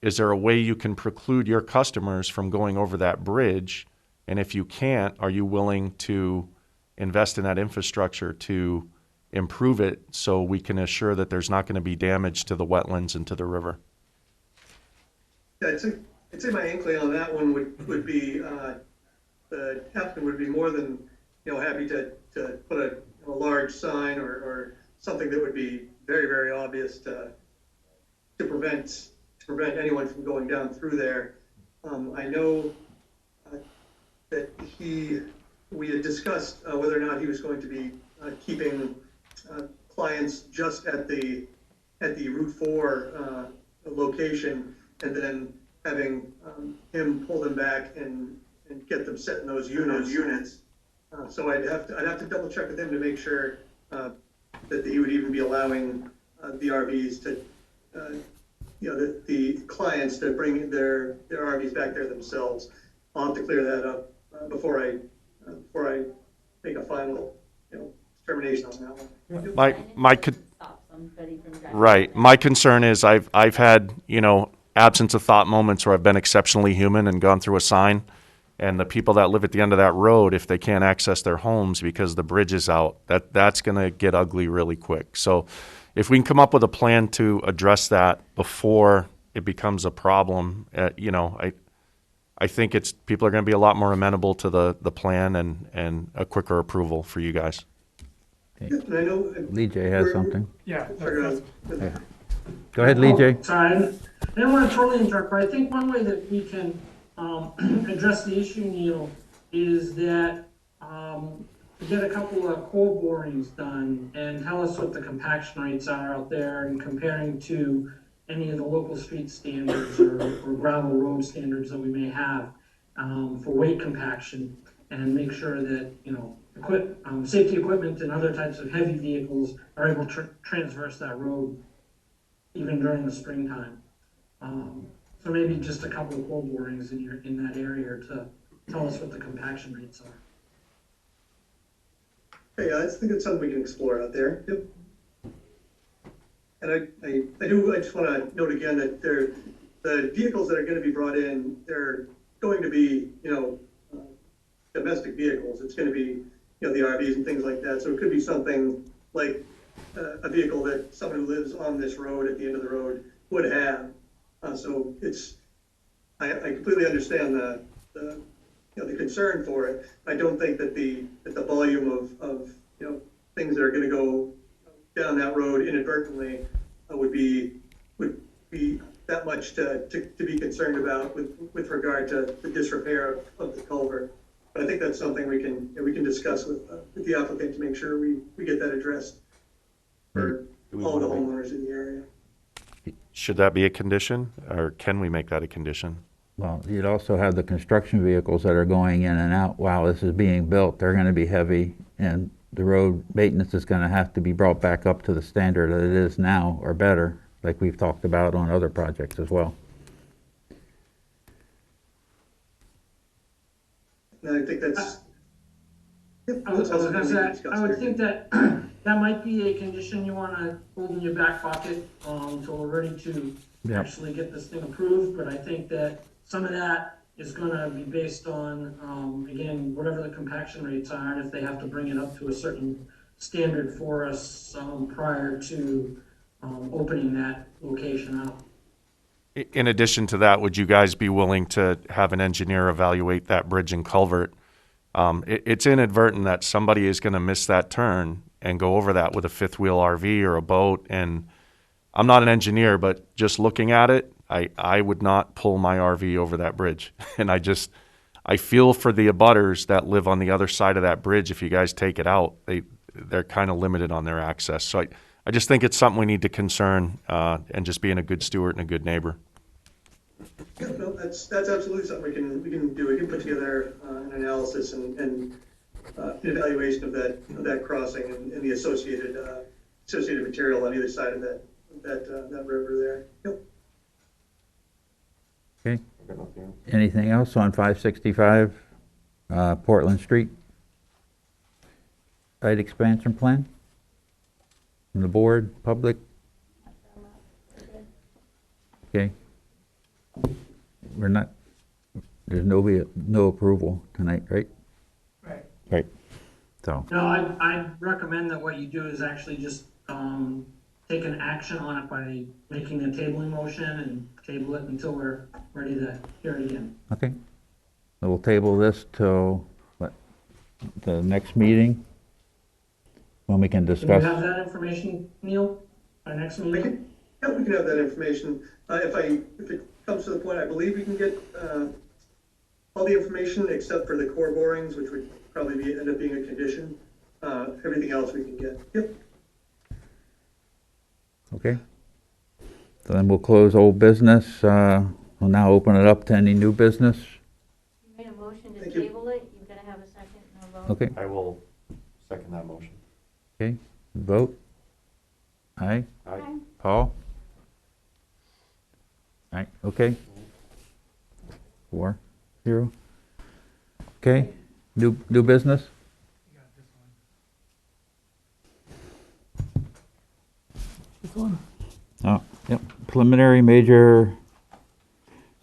Is there a way you can preclude your customers from going over that bridge? And if you can't, are you willing to invest in that infrastructure to improve it so we can assure that there's not going to be damage to the wetlands and to the river? Yeah, I'd say my inkling on that one would be the applicant would be more than happy to put a large sign or something that would be very, very obvious to prevent anyone from going down through there. I know that we had discussed whether or not he was going to be keeping clients just at the Route 4 location, and then having him pull them back and get them set in those units. So I'd have to double check with him to make sure that he would even be allowing the RVs to, the clients to bring their RVs back there themselves. I'll have to clear that up before I make a final, determination on that one. Right. My concern is I've had, absence of thought moments where I've been exceptionally human and gone through a sign. And the people that live at the end of that road, if they can't access their homes because the bridge is out, that's going to get ugly really quick. So if we can come up with a plan to address that before it becomes a problem, I think people are going to be a lot more amenable to the plan and a quicker approval for you guys. And I know. Lee J has something. Yeah. Yeah. Go ahead, Lee J. Sorry, I didn't want to totally interrupt, but I think one way that we can address the issue, Neil, is that to get a couple of core borings done and tell us what the compaction rates are out there and comparing to any of the local street standards or gravel road standards that we may have for weight compaction, and make sure that, safety equipment and other types of heavy vehicles are able to transverse that road even during the springtime. So maybe just a couple of core borings in that area to tell us what the compaction rates are. Yeah, I think it's something we can explore out there. Yep. And I just want to note again that the vehicles that are going to be brought in, they're going to be, domestic vehicles. It's going to be, the RVs and things like that. So it could be something like a vehicle that someone who lives on this road at the end of the road would have. So I completely understand the concern for it. I don't think that the volume of things that are going to go down that road inadvertently would be that much to be concerned about with regard to the disrepair of the culvert. But I think that's something we can discuss with the applicant to make sure we get that addressed for all the homeowners in the area. Should that be a condition, or can we make that a condition? Well, you'd also have the construction vehicles that are going in and out while this is being built. They're going to be heavy, and the road maintenance is going to have to be brought back up to the standard that it is now or better, like we've talked about on other projects as well. And I think that's. I was gonna say, I would think that that might be a condition you wanna hold in your back pocket, until we're ready to actually get this thing approved, but I think that some of that is gonna be based on, again, whatever the compaction rates are, and if they have to bring it up to a certain standard for us, prior to, opening that location up. In addition to that, would you guys be willing to have an engineer evaluate that bridge and culvert? It's inadvertent that somebody is going to miss that turn and go over that with a fifth wheel RV or a boat. And I'm not an engineer, but just looking at it, I would not pull my RV over that bridge. And I feel for the abutters that live on the other side of that bridge. If you guys take it out, they're kind of limited on their access. So I just think it's something we need to concern, and just being a good steward and a good neighbor. Yeah, no, that's absolutely something we can do. We can put together an analysis and an evaluation of that crossing and the associated material on either side of that river there. Yep. Okay. Anything else on 565 Portland Street? Site expansion plan? From the board, public? Okay. There's no approval tonight, right? Right. Right. So, No, I recommend that what you do is actually just, take an action on it by making a tabling motion and table it until we're ready to hear it again. okay. So we'll table this till, the next meeting? When we can Can you discuss. have that information, Neil, by next meeting? Yeah, we can have that information. If it comes to the point, I believe we can get all the information except for the core borings, which would probably end up being a condition. Everything else we can get. Yep. Okay. So then we'll close old business. We'll now open it up to any new business. You made a motion to table it, you're gonna have a second and a vote? Okay. I will second that motion. Okay. Vote. Aye? Aye. Paul? Aye, okay. 4-0. Okay, new business? Oh, yep, preliminary major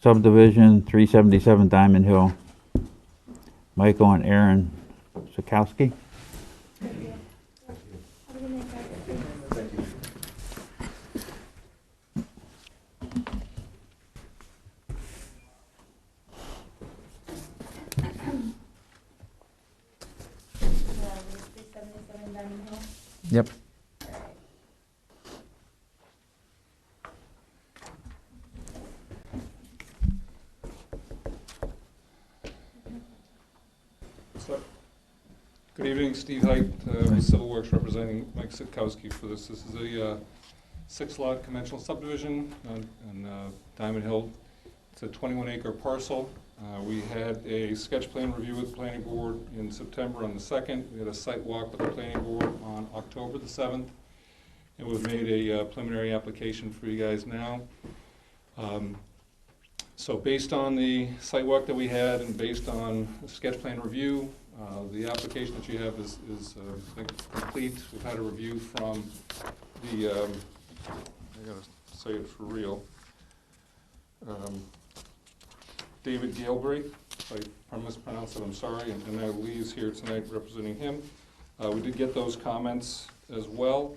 subdivision, 377 Diamond Hill. Michael and Aaron Sikowski. Yep. Good evening, Steve Height, with Civil Works, representing Mike Sitkowski for this. This is a 6-lot conventional subdivision on Diamond Hill. It's a 21-acre parcel. We had a sketch plan review with the planning board in September on the 2nd. We had a site walk with the planning board on October the 7th. And we've made a preliminary application for you guys now. So based on the site walk that we had and based on the sketch plan review, the application that you have is I think, complete. We've had a review from the, I gotta say it for real, David Galbraith. If I mispronounced it, I'm sorry, and now Lee is here tonight representing him. We did get those comments as well,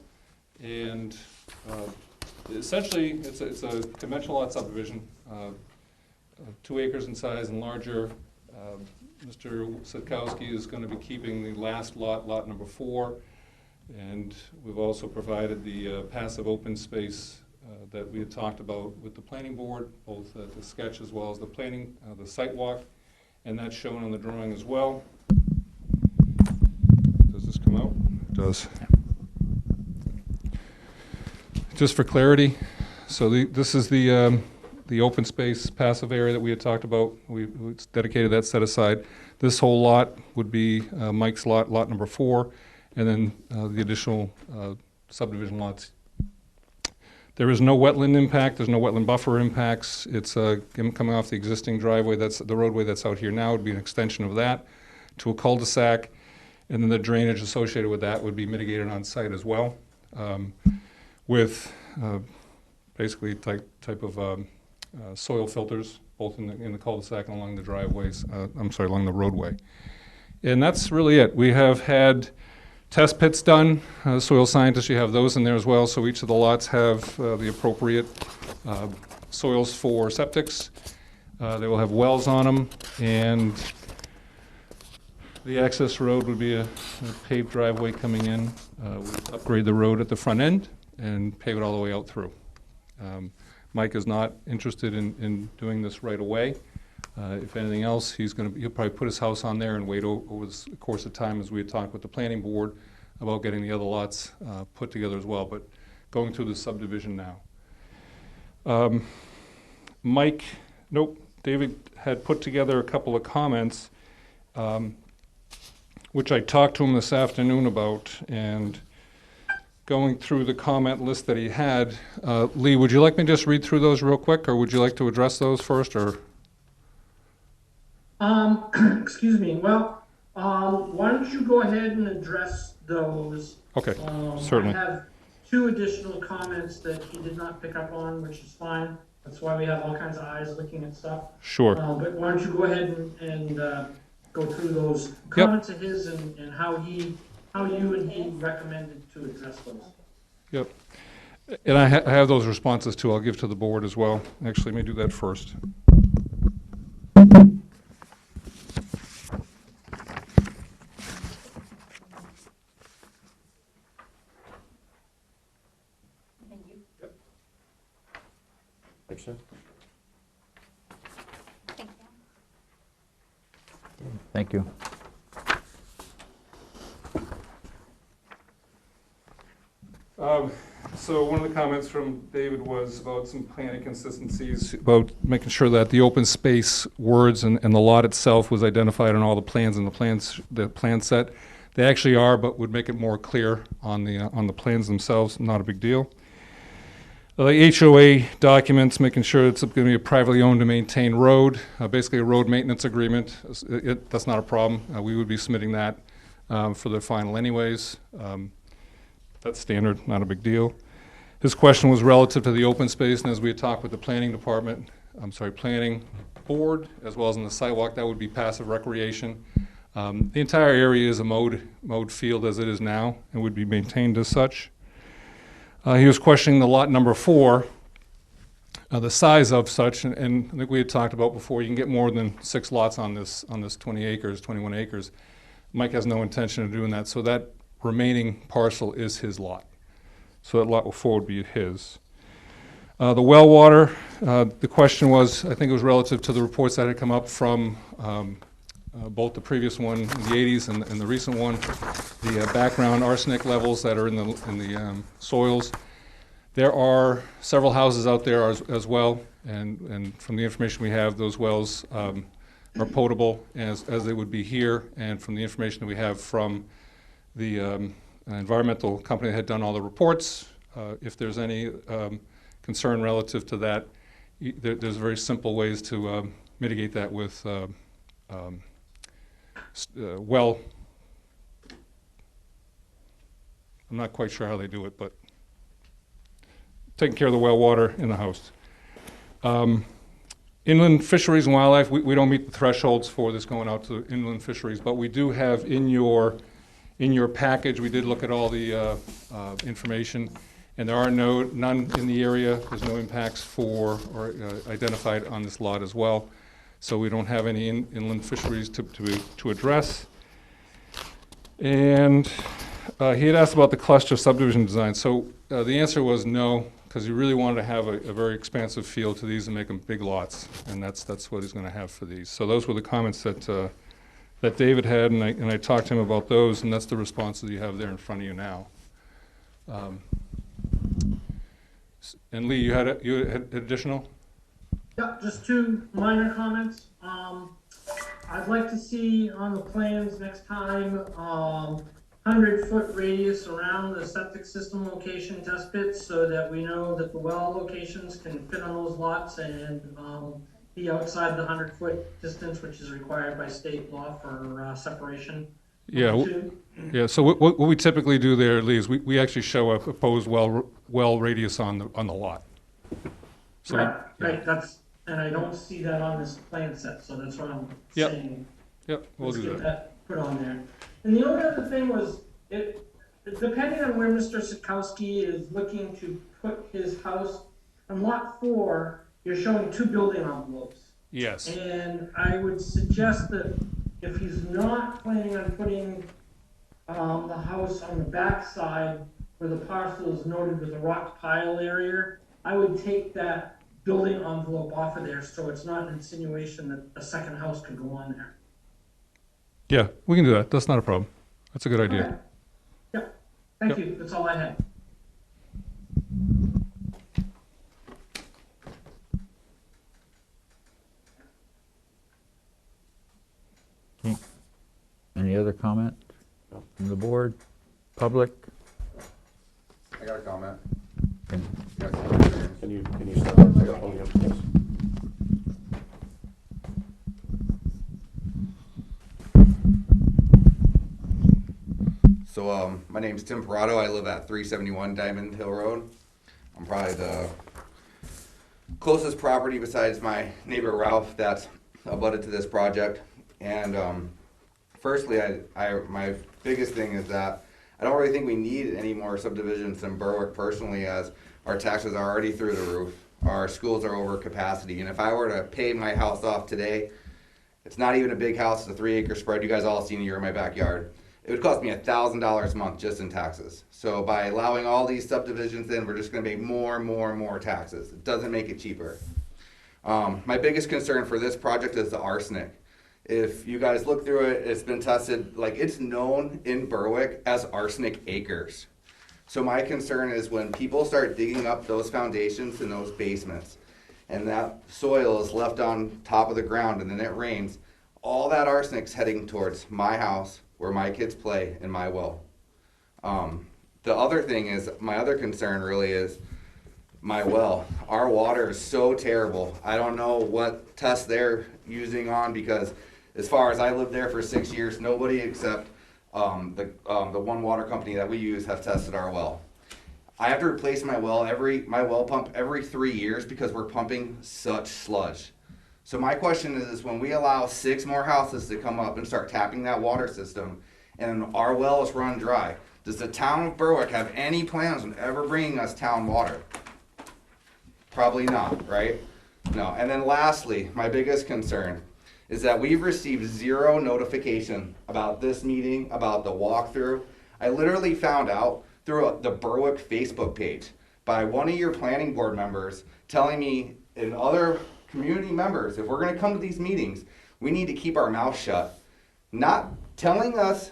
and essentially it's a conventional lot subdivision, 2 acres in size and larger. Mr. Sitkowski is going to be keeping the last lot, lot number 4, and we've also provided the passive open space that we had talked about with the planning board, both the sketch as well as the planning, the site walk, and that's shown on the drawing as well. Does this come out? It does. Just for clarity, so this is the open space passive area that we had talked about. We dedicated that set aside. This whole lot would be Mike's lot, lot number 4, and then the additional subdivision lots. There is no wetland impact. There's no wetland buffer impacts. It's coming off the existing driveway. That's the roadway that's out here now would be an extension of that to a cul-de-sac, and then the drainage associated with that would be mitigated on site as well, with basically type of soil filters, both in the cul-de-sac and along the driveways, along the roadway. And that's really it. We have had test pits done. Soil scientists, you have those in there as well, so each of the lots have the appropriate soils for septics. They will have wells on them, and the access road would be a paved driveway coming in. We'd upgrade the road at the front end and pave it all the way out through. Mike is not interested in doing this right away. If anything else, he'll probably put his house on there and wait over the course of time, as we had talked with the planning board about getting the other lots put together as well, but going through the subdivision now. David had put together a couple of comments, which I talked to him this afternoon about, and going through the comment list that he had. Lee, would you like me to just read through those real quick, or would you like to address those first, or? Excuse me, well, why don't you go ahead and address those? Okay, certainly. I have 2 additional comments that he did not pick up on, which is fine. That's why we have all kinds of eyes looking at stuff. Sure. But why don't you go ahead and go through those comments of his and how you and he recommended to address those. Yep. And I have those responses too. I'll give to the board as well. Actually, let me do that first. Thanks, sir. Thank you. So one of the comments from David was about some plan inconsistencies, about making sure that the open space words and the lot itself was identified on all the plans and the plan set. They actually are, but would make it more clear on the plans themselves, not a big deal. The HOA documents, making sure it's going to be a privately owned and maintained road, basically a road maintenance agreement. That's not a problem. We would be submitting that for the final anyways. That's standard, not a big deal. His question was relative to the open space, and as we had talked with the planning board, as well as in the sidewalk, that would be passive recreation. The entire area is a mowed field as it is now and would be maintained as such. He was questioning the lot number 4, the size of such, and I think we had talked about before, you can get more than 6 lots on this 20 acres, 21 acres. Mike has no intention of doing that, so that remaining parcel is his lot. So that lot 4 would be his. The well water, the question was, I think it was relative to the reports that had come up from both the previous one in the 80s and the recent one, the background arsenic levels that are in the soils. There are several houses out there as well, and from the information we have, those wells are potable as they would be here, and from the information that we have from the environmental company that had done all the reports, if there's any concern relative to that, there's very simple ways to mitigate that with well, I'm not quite sure how they do it, but taking care of the well water in the house. Inland fisheries and wildlife, we don't meet the thresholds for this going out to inland fisheries, but we do have in your package, we did look at all the information, and there are none in the area. There's no impacts for or identified on this lot as well. So we don't have any inland fisheries to address. And he had asked about the cluster subdivision design. So the answer was no, because he really wanted to have a very expansive feel to these and make them big lots, and that's what he's going to have for these. So those were the comments that David had, and I talked to him about those, and that's the response that you have there in front of you now. And Lee, you had additional? Yeah, just 2 minor comments. I'd like to see on the plans next time, 100-foot radius around the septic system location test pits so that we know that the well locations can fit on those lots and be outside the 100-foot distance, which is required by state law for separation. Yeah, yeah. So what we typically do there, Lee, is we actually show a proposed well radius on the lot. So, right. And I don't see that on this plan set, so that's what I'm saying. Yep, we'll do that. Let's get that put on there. And the only other thing was, depending on where Mr. Sikowski is looking to put his house, on lot 4, you're showing 2 building envelopes. Yes. And I would suggest that if he's not planning on putting the house on the back side where the parcel is noted with a rock pile area, I would take that building envelope off of there so it's not an insinuation that a second house could go on there. Yeah, we can do that. That's not a problem. That's a good idea. Okay. Yeah, thank you. That's all I had. Any other comment from the board, public? I got a comment. Okay. Can you start? I got holding up, please. So my name's Tim Parado. I live at 371 Diamond Hill Road. I'm probably the closest property besides my neighbor Ralph that's abutted to this project. And firstly, my biggest thing is that I don't really think we need any more subdivisions in Berwick personally, as our taxes are already through the roof. Our schools are over capacity. And if I were to pay my house off today, it's not even a big house, it's a 3-acre spread. You guys all seen it, you're in my backyard. It would cost me $1,000 a month just in taxes. So by allowing all these subdivisions in, we're just gonna pay more and more and more taxes. It doesn't make it cheaper. My biggest concern for this project is the arsenic. If you guys look through it, it's been tested, like it's known in Berwick as arsenic acres. So my concern is when people start digging up those foundations in those basements and that soil is left on top of the ground and then it rains, all that arsenic's heading towards my house, where my kids play in my well. The other thing is, my other concern really is my well. Our water is so terrible. I don't know what test they're using on, because as far as I lived there for 6 years, nobody except the one water company that we use have tested our well. I have to replace my well pump every 3 years because we're pumping such sludge. So my question is, when we allow 6 more houses to come up and start tapping that water system, and our well is run dry, does the town of Berwick have any plans on ever bringing us town water? Probably not, right? No. And then lastly, my biggest concern is that we've received 0 notification about this meeting, about the walkthrough. I literally found out through the Berwick Facebook page by one of your planning board members telling me and other community members, if we're going to come to these meetings, we need to keep our mouth shut. Not telling us,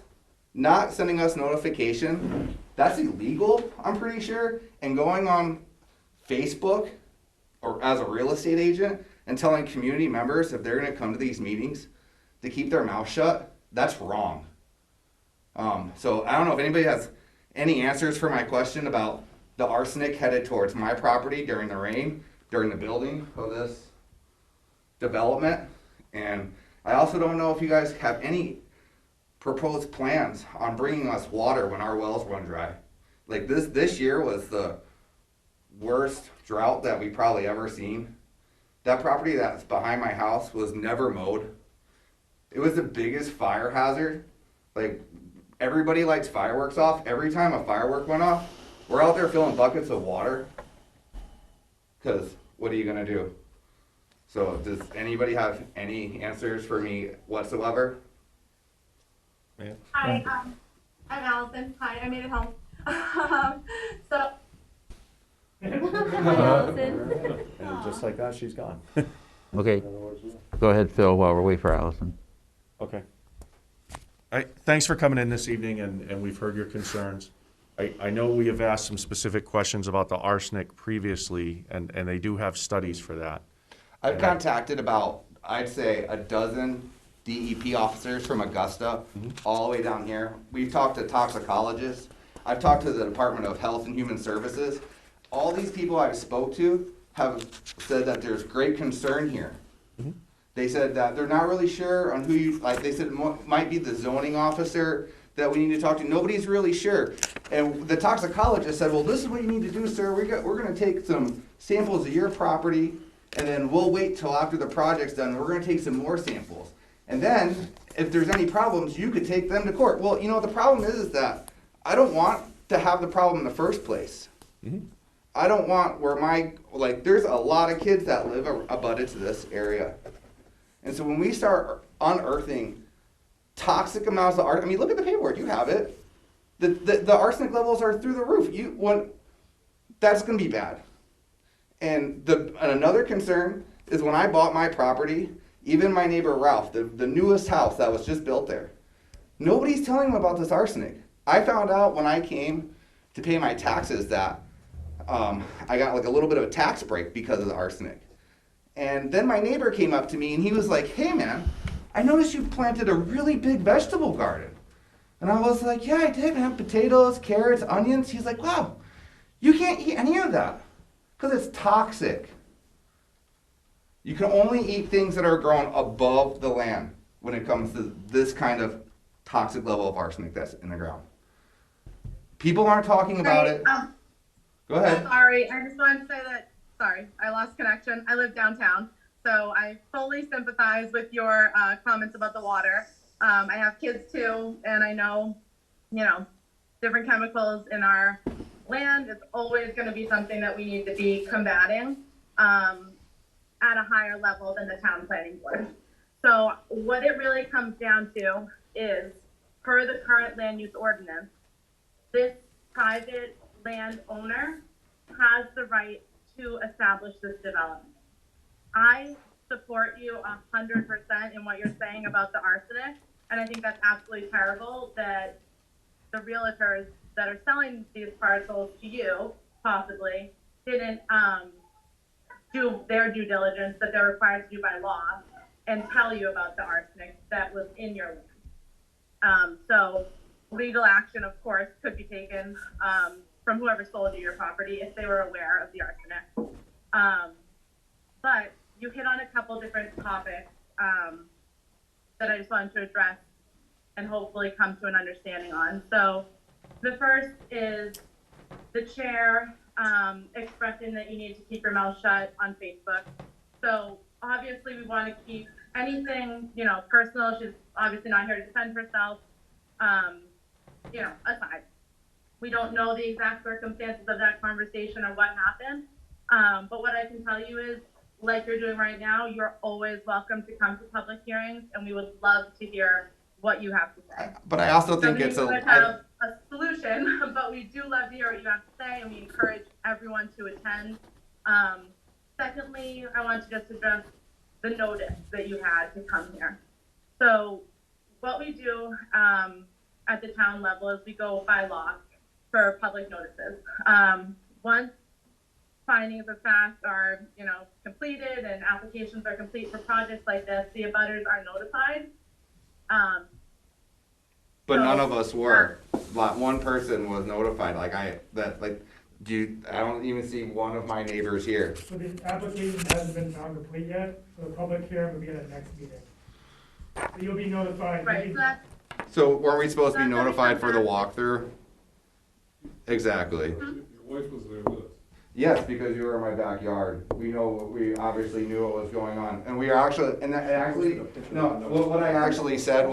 not sending us notification, that's illegal, I'm pretty sure. And going on Facebook or as a real estate agent and telling community members if they're going to come to these meetings to keep their mouth shut, that's wrong. So I don't know if anybody has any answers for my question about the arsenic headed towards my property during the rain, during the building of this development. And I also don't know if you guys have any proposed plans on bringing us water when our wells run dry. Like this year was the worst drought that we probably ever seen. That property that's behind my house was never mowed. It was the biggest fire hazard. Like, everybody lights fireworks off. Every time a firework went off, we're out there filling buckets of water. Because what are you going to do? So does anybody have any answers for me whatsoever? Hi, I'm Allison. Hi, I made it home. So. Hi, Allison. And just like that, she's gone. Okay, go ahead, Phil, while we're waiting for Allison. Okay. Thanks for coming in this evening, and we've heard your concerns. I know we have asked some specific questions about the arsenic previously, and they do have studies for that. I've contacted about, I'd say, a dozen DEP officers from Augusta all the way down here. We've talked to toxicologists. I've talked to the Department of Health and Human Services. All these people I've spoke to have said that there's great concern here. They said that they're not really sure on who you, like they said it might be the zoning officer that we need to talk to. Nobody's really sure. And the toxicologist said, well, this is what you need to do, sir. We're going to take some samples of your property, and then we'll wait till after the project's done. We're going to take some more samples. And then, if there's any problems, you could take them to court. Well, you know, the problem is that I don't want to have the problem in the first place. I don't want where there's a lot of kids that live abutted to this area. And so when we start unearthing toxic amounts of arsenic, I mean, look at the paperwork, you have it. The arsenic levels are through the roof. That's going to be bad. And another concern is when I bought my property, even my neighbor Ralph, the newest house that was just built there, nobody's telling him about this arsenic. I found out when I came to pay my taxes that I got like a little bit of a tax break because of the arsenic. And then my neighbor came up to me and he was like, hey man, I noticed you planted a really big vegetable garden. And I was like, yeah, I did, man. Potatoes, carrots, onions. He's like, wow, you can't eat any of that because it's toxic. You can only eat things that are grown above the land when it comes to this kind of toxic level of arsenic that's in the ground. People aren't talking about it. Go ahead. Sorry, I just wanted to say that, sorry, I lost connection. I live downtown, so I fully sympathize with your comments about the water. I have kids too, and I know, different chemicals in our land is always going to be something that we need to be combating at a higher level than the town planning board. So what it really comes down to is, per the current land use ordinance, this private landowner has the right to establish this development. I support you 100% in what you're saying about the arsenic, and I think that's absolutely terrible that the realtors that are selling these parcels to you, possibly, didn't do their due diligence that they're required to do by law and tell you about the arsenic that was in your So legal action, of course, could be taken from whoever sold you your property if they were aware of the arsenic. But you hit on a couple different topics that I just wanted to address and hopefully come to an understanding on. So the first is the chair expressing that you need to keep your mouth shut on Facebook. So obviously we want to keep anything, personal. She's obviously not here to defend herself, aside. We don't know the exact circumstances of that conversation or what happened. But what I can tell you is, like you're doing right now, you're always welcome to come to public hearings, and we would love to hear what you have to say. But I also think Some it's people would have a solution, but we do love to hear what you have to say, and we encourage everyone to attend. Secondly, I want to just address the notice that you had to come here. So what we do at the town level is we go by law for public notices. Once findings of fact are, completed and applications are complete for projects like this, the abutters are notified. But none of us were. One person was notified. I don't even see one of my neighbors here. So the application hasn't been found complete yet, so the public hearing will be at the next meeting. So you'll be notified. Right, So weren't we supposed to be notified for the walkthrough? Exactly. Your wife was there with us. Yes, because you were in my backyard. We obviously knew what was going on. And we are actually, what I actually said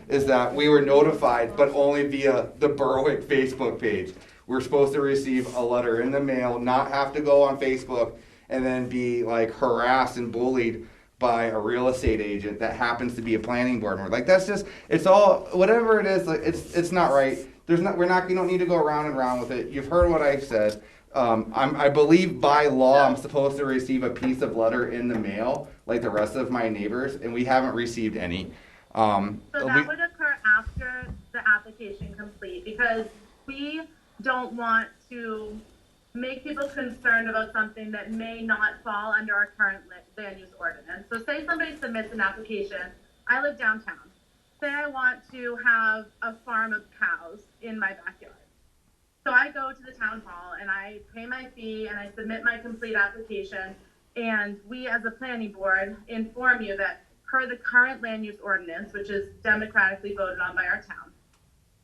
is that we were notified, but only via the Berwick Facebook page. We're supposed to receive a letter in the mail, not have to go on Facebook, and then be harassed and bullied by a real estate agent that happens to be a planning board member. That's just, it's all, whatever it is, it's not right. You don't need to go around and around with it. You've heard what I said. I believe by law I'm supposed to receive a piece of letter in the mail like the rest of my neighbors, and we haven't received any. So that would occur after the application complete, because we don't want to make people concerned about something that may not fall under our current land use ordinance. So say somebody submits an application. I live downtown. Say I want to have a farm of cows in my backyard. So I go to the town hall and I pay my fee and I submit my complete application, and we as a planning board inform you that per the current land use ordinance, which is democratically voted on by our town,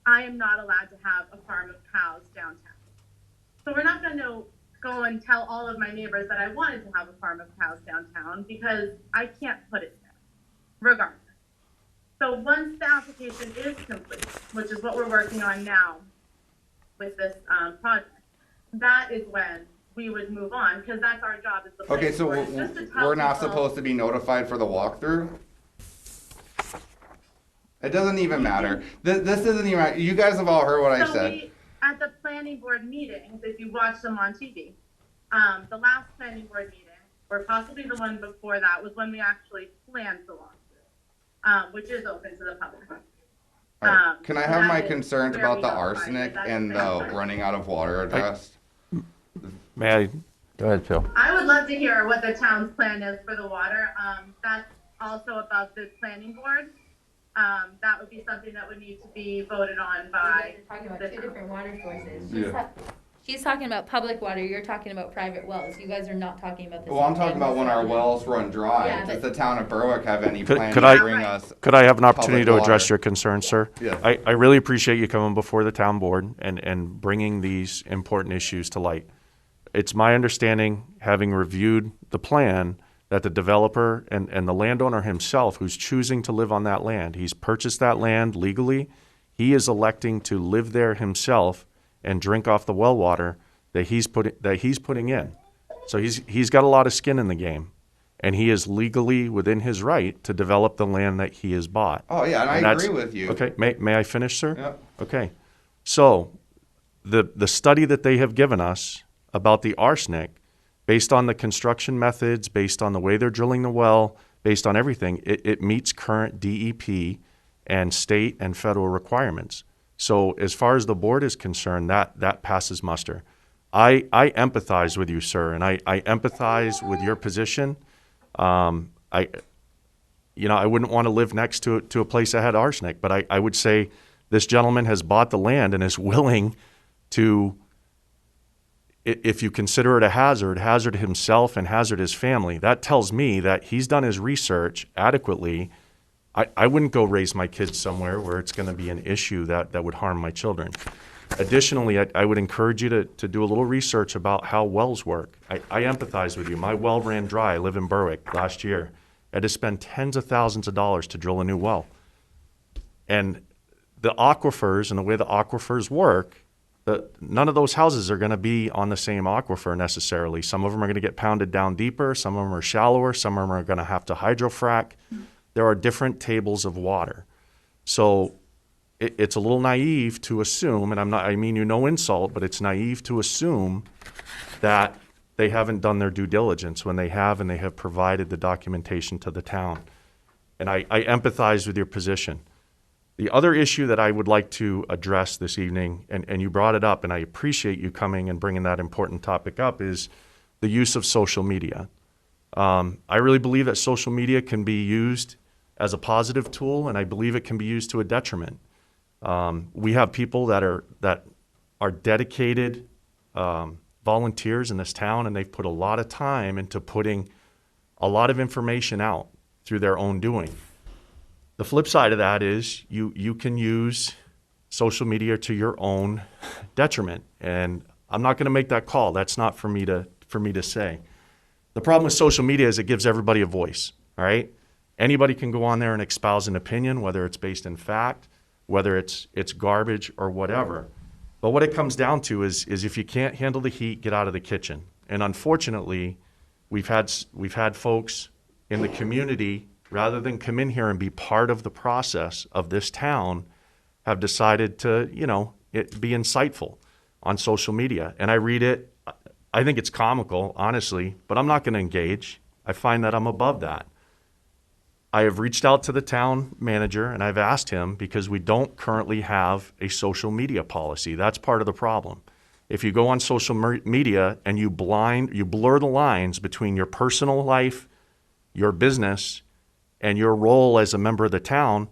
I am not allowed to have a farm of cows downtown. So we're not going to go and tell all of my neighbors that I wanted to have a farm of cows downtown, because I can't put it there, regardless. So once the application is complete, which is what we're working on now with this project, that is when we would move on, because that's our job as the planning Okay, so board, is just to tell we're not people- supposed to be notified for the walkthrough? It doesn't even matter. This isn't even, you guys have all heard what I said. At the planning board meetings, if you watch them on TV, the last planning board meeting, or possibly the one before that, was when we actually planned the walkthrough, which is open to the public. Right. Can I have that my is concerns where about we the don't find arsenic it. That's and the running out of water addressed? May I? Go ahead, Phil. I would love to hear what the town's plan is for the water. That's also about the planning board. That would be something that would need to be voted on by Talking about the two town. different water sources. Yeah. She's talking about public water, you're talking about private wells. You guys are not talking about this. Well, I'm talking about when our wells run dry. Yeah, Does but- the town of Berwick have any Could- plan could to I- bring us? Could I have an opportunity to public address water? your concerns, sir? Yes. I really appreciate you coming before the town board and bringing these important issues to light. It's my understanding, having reviewed the plan, that the developer and the landowner himself, who's choosing to live on that land, he's purchased that land legally, he is electing to live there himself and drink off the well water that he's putting in. So he's got a lot of skin in the game, and he is legally within his right to develop the land that he has bought. Oh, yeah, and I that's- agree with you. Okay, may I finish, sir? Yep. Okay. So the study that they have given us about the arsenic, based on the construction methods, based on the way they're drilling the well, based on everything, it meets current DEP and state and federal requirements. So as far as the board is concerned, that passes muster. I empathize with you, sir, and I empathize with your position. you know, I wouldn't want to live next to a place that had arsenic, but I would say this gentleman has bought the land and is willing to, if you consider it a hazard himself and hazard his family. That tells me that he's done his research adequately. I wouldn't go raise my kids somewhere where it's going to be an issue that would harm my children. Additionally, I would encourage you to do a little research about how wells work. I empathize with you. My well ran dry. I live in Berwick last year. I had to spend tens of thousands of dollars to drill a new well. And the aquifers and the way the aquifers work, none of those houses are going to be on the same aquifer necessarily. Some of them are going to get pounded down deeper. Some of them are shallower. Some of them are going to have to hydrofrac. There are different tables of water. So it's a little naive to assume, and I mean you no insult, but it's naive to assume that they haven't done their due diligence when they have, and they have provided the documentation to the town. And I empathize with your position. The other issue that I would like to address this evening, and you brought it up, and I appreciate you coming and bringing that important topic up, is the use of social media. I really believe that social media can be used as a positive tool, and I believe it can be used to a detriment. We have people that are dedicated volunteers in this town, and they've put a lot of time into putting a lot of information out through their own doing. The flip side of that is you can use social media to your own detriment, and I'm not going to make that call. That's not for me to say. The problem with social media is it gives everybody a voice. All right, anybody can go on there and espouse an opinion, whether it's based in fact, whether it's garbage or whatever. But what it comes down to is if you can't handle the heat, get out of the kitchen. And unfortunately, we've had folks in the community, rather than come in here and be part of the process of this town, have decided to, be insightful on social media. And I read it. I think it's comical, honestly, but I'm not going to engage. I find that I'm above that. I have reached out to the town manager and I've asked him, because we don't currently have a social media policy. That's part of the problem. If you go on social media and you blur the lines between your personal life, your business, and your role as a member of the town,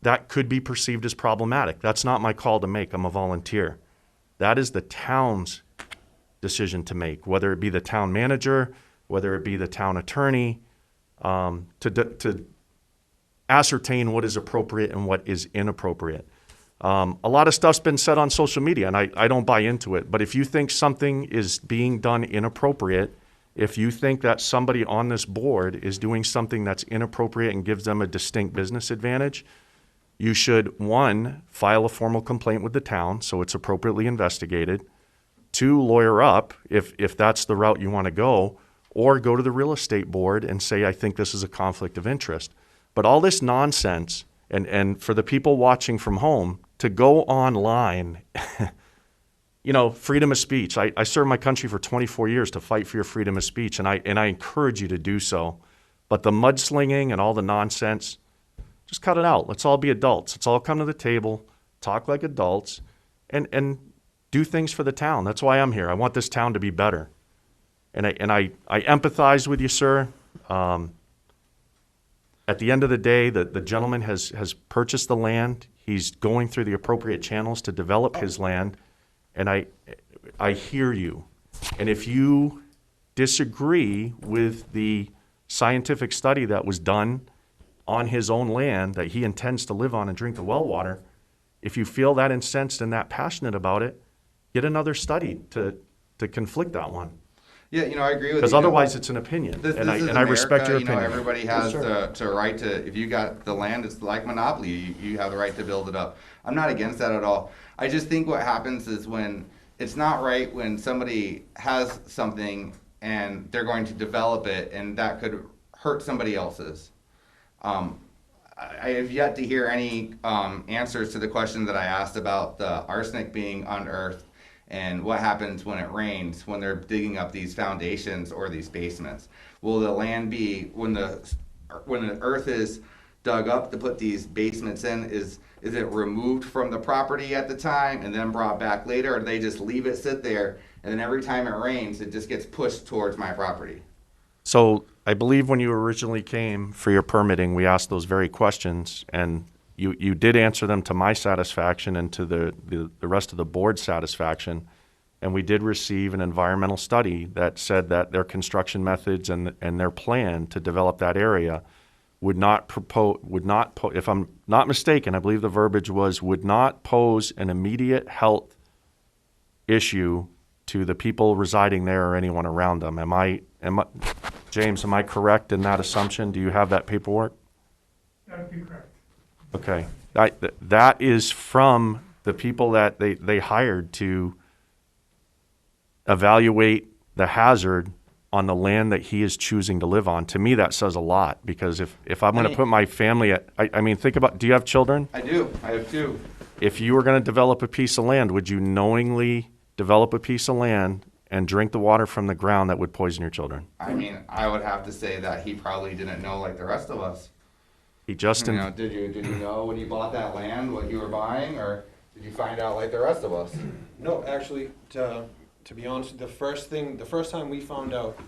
that could be perceived as problematic. That's not my call to make. I'm a volunteer. That is the town's decision to make, whether it be the town manager, whether it be the town attorney, to ascertain what is appropriate and what is inappropriate. A lot of stuff's been said on social media, and I don't buy into it. But if you think something is being done inappropriate, if you think that somebody on this board is doing something that's inappropriate and gives them a distinct business advantage, you should, 1, file a formal complaint with the town so it's appropriately investigated. 2, lawyer up if that's the route you want to go, or go to the real estate board and say, I think this is a conflict of interest. But all this nonsense, and for the people watching from home, to go online, freedom of speech. I served my country for 24 years to fight for your freedom of speech, and I encourage you to do so. But the mudslinging and all the nonsense, just cut it out. Let's all be adults. Let's all come to the table, talk like adults, and do things for the town. That's why I'm here. I want this town to be better. And I empathize with you, sir. At the end of the day, the gentleman has purchased the land. He's going through the appropriate channels to develop his land. And I hear you. And if you disagree with the scientific study that was done on his own land that he intends to live on and drink the well water, if you feel that incensed and that passionate about it, get another study to conflict that one. Yeah, I agree with you. Because otherwise it's an opinion. This and is I respect your America. opinion. Everybody has the right to, if you got the land, it's like monopoly. You have the right to build it up. I'm not against that at all. I just think what happens is when it's not right when somebody has something and they're going to develop it and that could hurt somebody else's. I have yet to hear any answers to the question that I asked about the arsenic being unearthed and what happens when it rains, when they're digging up these foundations or these basements. Will the land be, when the earth is dug up to put these basements in, is it removed from the property at the time and then brought back later, or do they just leave it sit there and then every time it rains, it just gets pushed towards my property? So I believe when you originally came for your permitting, we asked those very questions, and you did answer them to my satisfaction and to the rest of the board's satisfaction. And we did receive an environmental study that said that their construction methods and their plan to develop that area would not if I'm not mistaken, I believe the verbiage was, would not pose an immediate health issue to the people residing there or anyone around them. James, am I correct in that assumption? Do you have that paperwork? That would be correct. Okay. That is from the people that they hired to evaluate the hazard on the land that he is choosing to live on. To me, that says a lot, because if I'm going to put my family I mean, think about, do you have children? I do. I have two. If you were going to develop a piece of land, would you knowingly develop a piece of land and drink the water from the ground that would poison your children? I mean, I would have to say that he probably didn't know like the rest of us. He just You know, did you know when you bought that land what you were buying, or did you find out like the rest of us? No, actually, to be honest, the first time we found out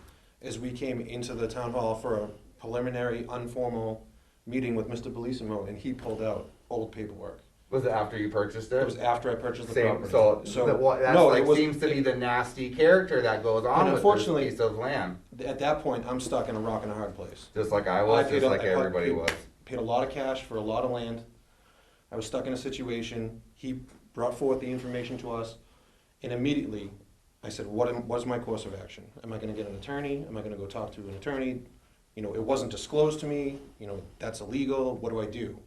is we came into the town hall for a preliminary, informal meeting with Mr. Bellissimo, and he pulled out old paperwork. Was it after you purchased it? It was after I purchased the Same. property. That seems to be the nasty character that goes on with unfortunately, this piece of land. At that point, I'm stuck in a rock and a hard place. Just like I was, just like everybody was. Paid a lot of cash for a lot of land. I was stuck in a situation. He brought forth the information to us, and immediately I said, what's my course of action? Am I going to get an attorney? Am I going to go talk to an attorney? You know, it wasn't disclosed to me. You know, that's illegal. What do I do?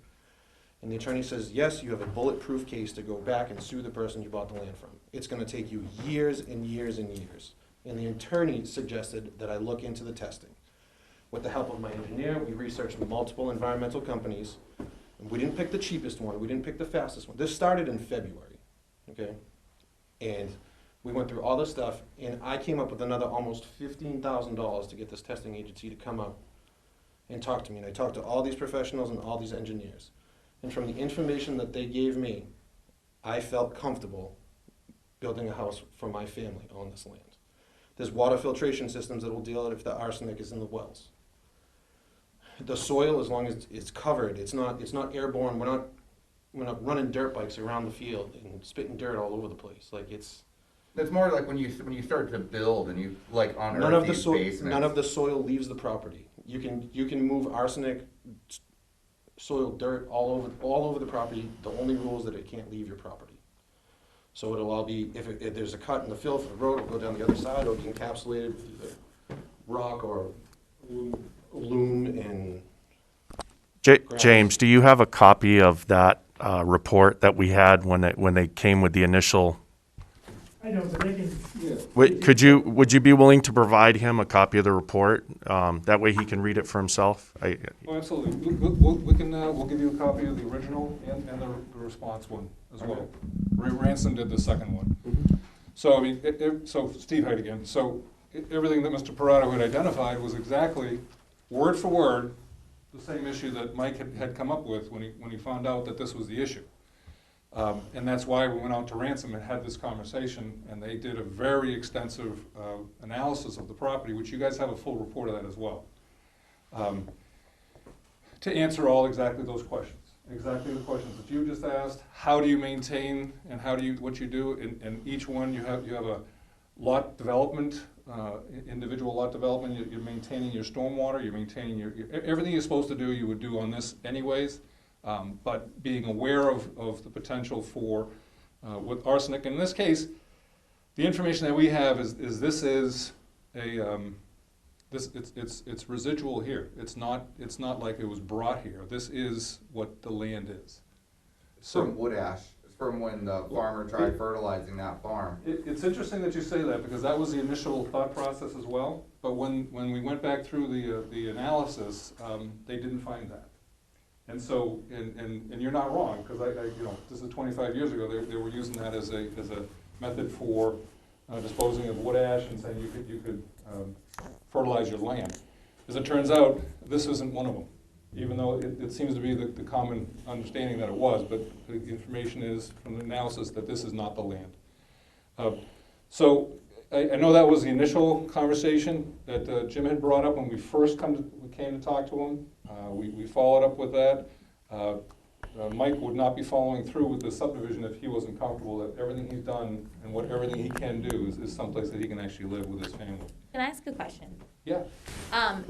And the attorney says, yes, you have a bulletproof case to go back and sue the person you bought the land from. It's going to take you years and years and years. And the attorney suggested that I look into the testing. With the help of my engineer, we researched multiple environmental companies. And we didn't pick the cheapest one. We didn't pick the fastest one. This started in February, okay? And we went through all this stuff, and I came up with another almost $15,000 to get this testing agency to come out and talk to me. And I talked to all these professionals and all these engineers. And from the information that they gave me, I felt comfortable building a house for my family on this land. There's water filtration systems that will deal with if the arsenic is in the wells. The soil, as long as it's covered, it's not airborne. We're not running dirt bikes around the field and spitting dirt all over the place. Like it's more like when you start to build and you like unearth none of these basements. None of the soil leaves the property. You can move arsenic, soil, dirt all over the property. The only rule is that it can't leave your property. So it'll all be, if there's a cut in the fill for the road, it'll go down the other side. It'll be encapsulated with either rock or loam and James, do you have a copy of that report that we had when they came with the initial? I know, but they can. Would you be willing to provide him a copy of the report? That way he can read it for himself. Oh, absolutely. We'll give you a copy of the original and the response one as well. Ransom did the second one. So I mean, so Steve Height again. So everything that Mr. Parado had identified was exactly word for word the same issue that Mike had come up with when he found out that this was the issue. And that's why we went out to Ransom and had this conversation, and they did a very extensive analysis of the property, which you guys have a full report of that as well, to answer all exactly those questions. Exactly the questions that you just asked. How do you maintain and what you do? In each one you have a lot development, individual lot development. You're maintaining your stormwater, you're maintaining your everything you're supposed to do, you would do on this anyways. But being aware of the potential for with arsenic. In this case, the information that we have is this is a it's residual here. It's not like it was brought here. This is what the land is. So from wood ash, from when the farmer tried fertilizing that farm. It's interesting that you say that, because that was the initial thought process as well. But when we went back through the analysis, they didn't find that. And so, and you're not wrong, because this is 25 years ago. They were using that as a method for disposing of wood ash and saying you could fertilize your land. As it turns out, this isn't one of them, even though it seems to be the common understanding that it was. But the information is from the analysis that this is not the land. So I know that was the initial conversation that Jim had brought up when we first we came to talk to him. We followed up with that. Mike would not be following through with the subdivision if he wasn't comfortable that everything he's done and everything he can do is someplace that he can actually live with his family. Can I ask a question? Yeah.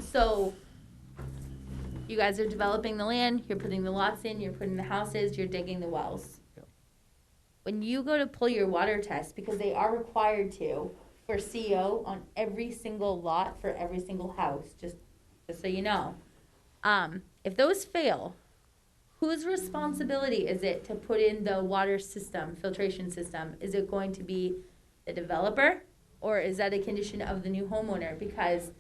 So you guys are developing the land, you're putting the lots in, you're putting the houses, you're digging the wells. Yep. When you go to pull your water test, because they are required to, for CO on every single lot for every single house, just so you know, if those fail, whose responsibility is it to put in the water system, filtration system? Is it going to be the developer, or is that a condition of the new homeowner? Because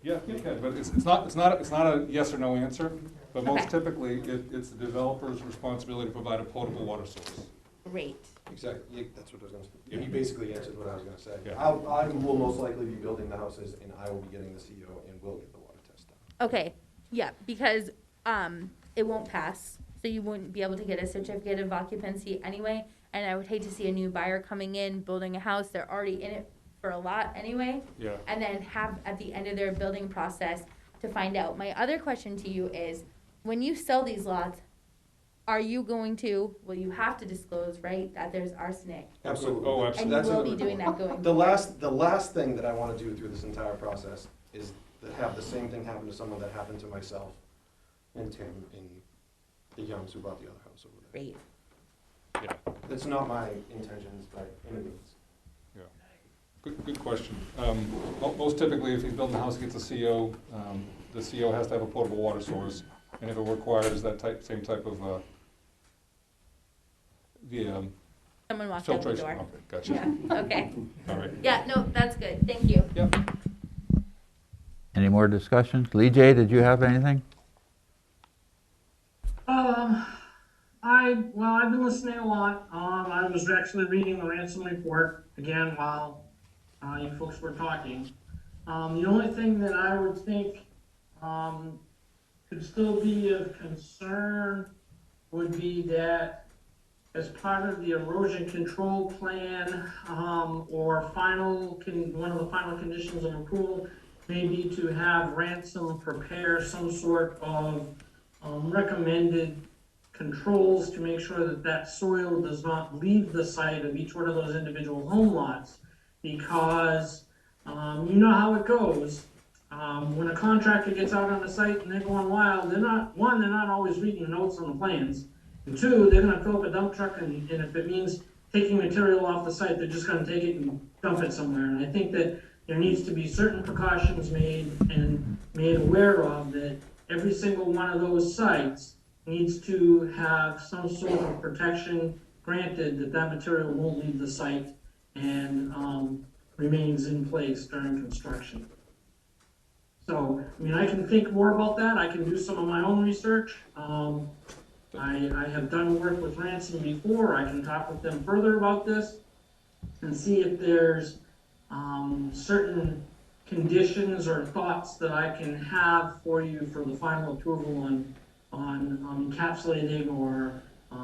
Yeah, you can, but it's not a yes or no answer. But most Okay. typically, it's the developer's responsibility to provide a potable water source. great. Exactly, yeah, that's what I was gonna say. He basically answered what I was gonna say. Yeah. I will most likely be building the houses, and I will be getting the CO, and will get the water test done. Okay, yeah, because it won't pass, so you wouldn't be able to get a certificate of occupancy anyway. And I would hate to see a new buyer coming in, building a house, they're already in it for a lot anyway. Yeah. And then have at the end of their building process to find out. My other question to you is, when you sell these lots, are you going to, well, you have to disclose, right, that there's arsenic? Absolutely. Oh, And absolutely. you will be doing that going The forward. last thing that I wanna do through this entire process is to have the same thing happen to someone that happened to myself and Tim and the Youngs who bought the other house over there. Great. Yeah. That's not my intentions by any means. Good question. Most typically, if he's building a house, he gets a CO, the CO has to have a potable water source, and if it requires that same type of, Someone walked out the filtration. door. Okay, gotcha. Yeah, okay. All right. Yeah, no, that's good, thank you. Yep. Any more discussion? Lee J, did you have anything? I've been listening a lot. I was actually reading the ransom report again while you folks were talking. The only thing that I would think could still be of concern would be that as part of the erosion control plan, or one of the final conditions of approval may be to have ransom prepare some sort of recommended controls to make sure that that soil does not leave the site of each one of those individual home lots. Because you know how it goes. When a contractor gets out on the site and they're going wild, they're not always reading the notes on the plans. And two, they're gonna fill up a dump truck, and if it means taking material off the site, they're just gonna take it and dump it somewhere. And I think that there needs to be certain precautions made aware of, that every single one of those sites needs to have some sort of protection granted that that material won't leave the site and remains in place during construction. So, I mean, I can think more about that. I can do some of my own research. I have done work with Ransom before. I can talk with them further about this and see if there's certain conditions or thoughts that I can have for you for the final approval on encapsulating or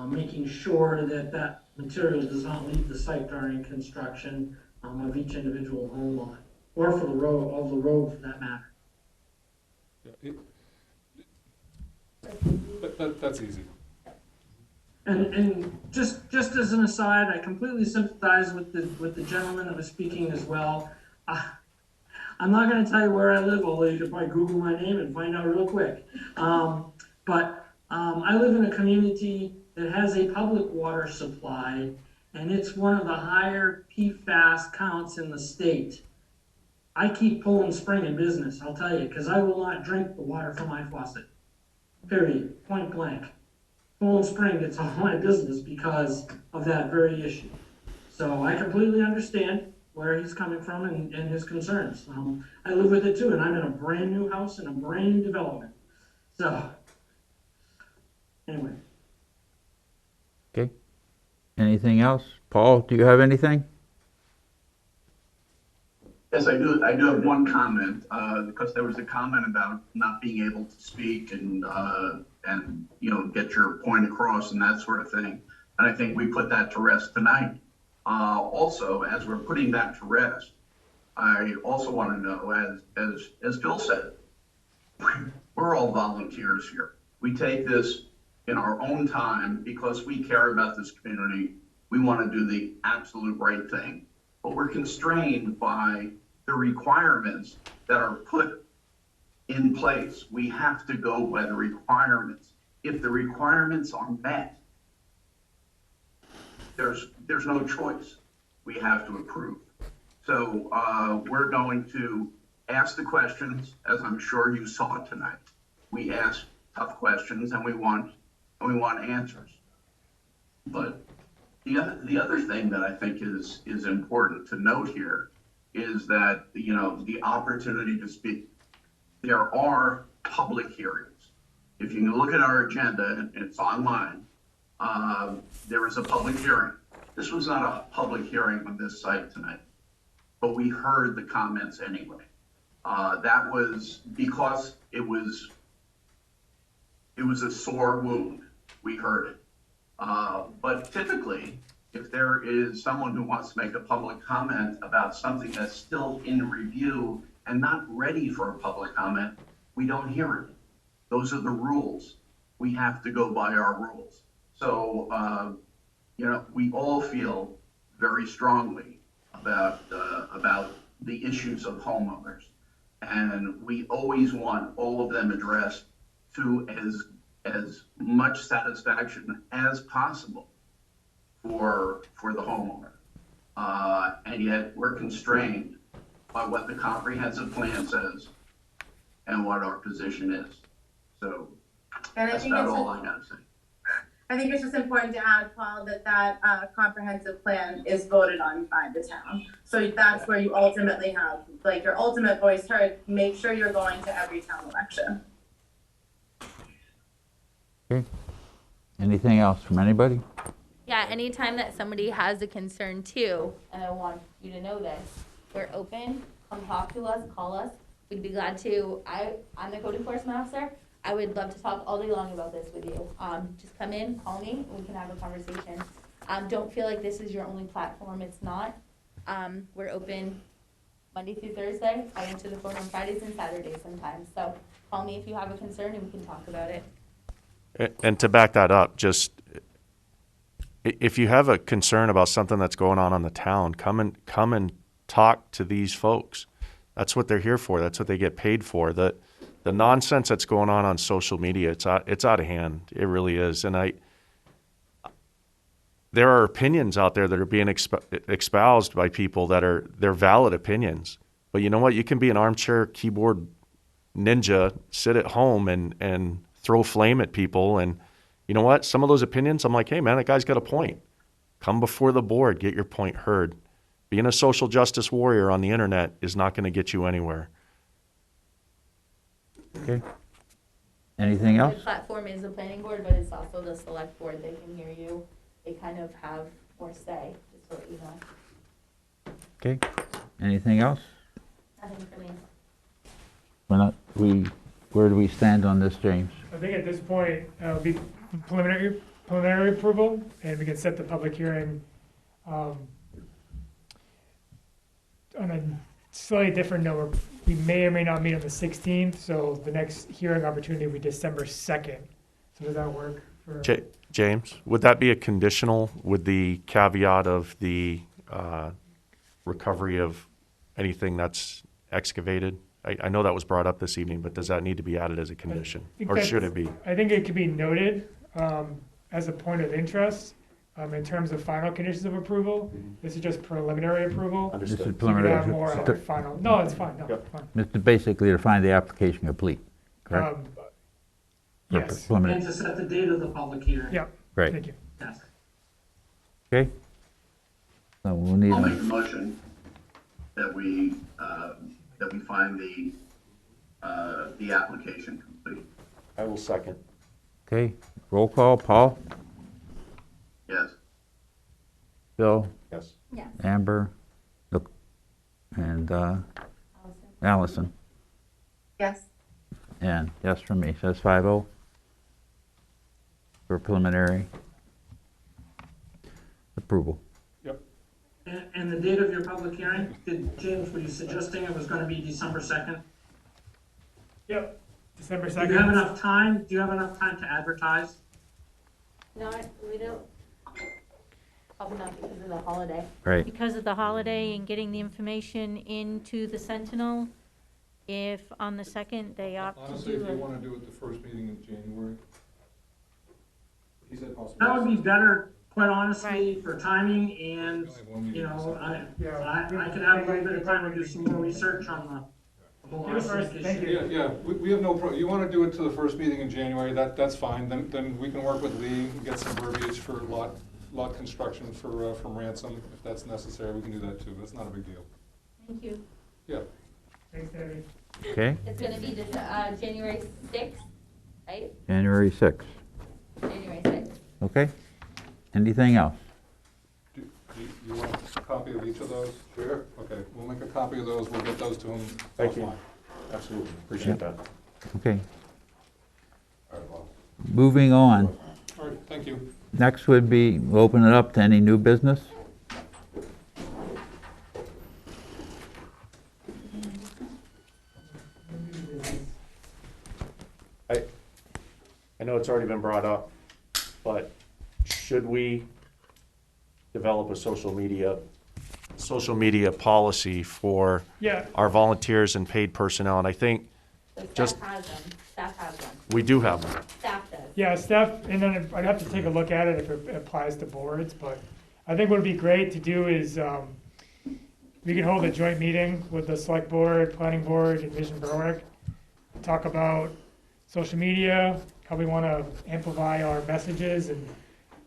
making sure that that material does not leave the site during construction of each individual home lot, or for the road for that matter. Yeah, that's easy. And just as an aside, I completely sympathize with the gentleman that was speaking as well. I'm not going to tell you where I live, although you could probably Google my name and find out real quick. But I live in a community that has a public water supply, and it's one of the higher PFAS counts in the state. I keep Poland Spring in business, I'll tell you, because I will not drink the water from my faucet. Period. Point blank. Poland Spring gets all my business because of that very issue. So I completely understand where he's coming from and his concerns. I live with it too, and I'm in a brand new house in a brand new development. So, anyway. Okay. Anything else? Paul, do you have anything? Yes, I do. I do have one comment, because there was a comment about not being able to speak and get your point across and that sort of thing. And I think we put that to rest tonight. Also, as we're putting that to rest, I also want to know, as Phil said, we're all volunteers here. We take this in our own time because we care about this community. We want to do the absolute right thing, but we're constrained by the requirements that are put in place. We have to go by the requirements. If the requirements are met, there's no choice. We have to approve. So we're going to ask the questions, as I'm sure you saw tonight. We ask tough questions, and we want answers. But the other thing that I think is important to note here is that, you know, the opportunity to speak. There are public hearings. If you look at our agenda, and it's online, there is a public hearing. This was not a public hearing on this site tonight, but we heard the comments anyway. That was because it was a sore wound. We heard it. But typically, if there is someone who wants to make a public comment about something that's still in review and not ready for a public comment, we don't hear it. Those are the rules. We have to go by our rules. So, you know, we all feel very strongly about the issues of homeowners, and we always want all of them addressed to as much satisfaction as possible for the homeowner. And yet we're constrained by what the comprehensive plan says and what our position is. So that's about all I gotta say. I think it's just important to add, Paul, that comprehensive plan is voted on by the town. So that's where you ultimately have, like, your ultimate voice heard. Make sure you're going to every town election. Okay. Anything else from anybody? Yeah, anytime that somebody has a concern too, and I want you to know this, we're open, come talk to us, call us. We'd be glad to. I'm the code enforcement officer. I would love to talk all day long about this with you. Just come in, call me, and we can have a conversation. Don't feel like this is your only platform. It's not. We're open Monday through Thursday. I answer the phone on Fridays and Saturdays sometimes. So call me if you have a concern and we can talk about it. And to back that up, just if you have a concern about something that's going on in the town, come and talk to these folks. That's what they're here for. That's what they get paid for. The nonsense that's going on social media, it's out of hand. It really is. And there are opinions out there that are being espoused by people they're valid opinions. But you know what? You can be an armchair keyboard ninja, sit at home and throw flame at people. And you know what? Some of those opinions, I'm like, hey man, that guy's got a point. Come before the board, get your point heard. Being a social justice warrior on the internet is not going to get you anywhere. Okay. Anything else? The platform is the planning board, but it's also the select board. They can hear you. They kind of have more say, just to let you know. Okay. Anything else? Nothing for me. Where do we stand on this, James? I think at this point, it'll be preliminary approval, and we can set the public hearing on a slightly different note. We may or may not meet on the 16th, so the next hearing opportunity will be December 2nd. So does that work for? James, would that be a conditional with the caveat of the recovery of anything that's excavated? I know that was brought up this evening, but does that need to be added as a condition? Or should it be? I think it could be noted as a point of interest in terms of final conditions of approval. This is just preliminary approval. This is So you preliminary. could have more at the final. No, it's fine. No, it's fine. It's basically to find the application complete, correct? Yes. Preliminary. And to set the date of the public hearing. Yeah. Great. Thank you. Yes. Okay. So we'll need I'll make a motion that we find the application complete. I will second. Okay, roll call, Paul, Yes. Bill, Yes. Yes. Amber, look, and Allison, Yes. and yes from me, so that's 5-0 for preliminary approval. Yep. and the date of your public hearing? James, were you suggesting it was gonna be December 2nd? Yep, December Do 2nd. you have enough time? Do you have enough time to advertise? No, we don't. Probably not because of the holiday. Right. Because of the holiday and getting the information into the Sentinel, if on the 2nd they opt to Honestly, do if you it. want to do it the first meeting in January. He said possible. That would be better, quite honestly, Right. for timing and, you know, I could have a little bit of time to do some more research on the whole Do the first, arsenic thank issue. you. Yeah, we have no you want to do it to the first meeting in January, that's fine, then we can work with Lee and get some verbiage for lot construction for, from Ransom, if that's necessary, we can do that too, that's not a big deal. Thank you. Yeah. Thanks, Debbie. Okay, It's gonna be January 6th, right? January 6th. January 6th. Okay. Anything else? Do you want a copy of each of those? Sure. Okay, we'll make a copy of those, we'll get those to him. Thank you. offline. Absolutely, appreciate that. Okay. All right, well, Moving on. all right, thank you. Next would be, we'll open it up to any new business. I know it's already been brought up, but should we develop a social media policy for Yeah, our volunteers and paid personnel? And I think So Just- staff has one, we do have one. staff does. yeah, staff, and then I'd have to take a look at it if it applies to boards, but I think what would be great to do is, we can hold a joint meeting with the select board, planning board, and Vision Berwick. Talk about social media, how we want to amplify our messages and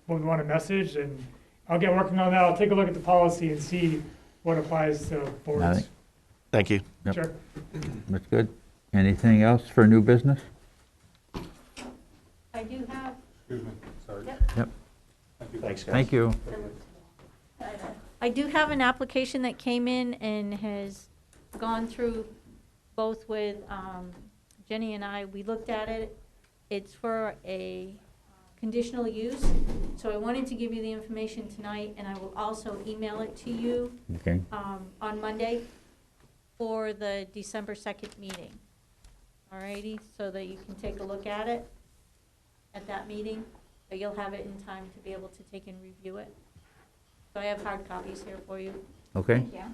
what we want to message, and I'll get working on that. I'll take a look at the policy and see what applies to boards. Thank you. Yep. Sure. That's good. Anything else for new business? I do have, Excuse me, sorry. Yep. Thanks, guys. Thank you. I do have an application that came in and has gone through both with Jenny and I. We looked at it. It's for a conditional use. So I wanted to give you the information tonight, and I will also email it to you Okay. on Monday for the December 2nd meeting. All righty, so that you can take a look at it at that meeting, but you'll have it in time to be able to take and review it. So I have hard copies here for you. Okay. Yeah.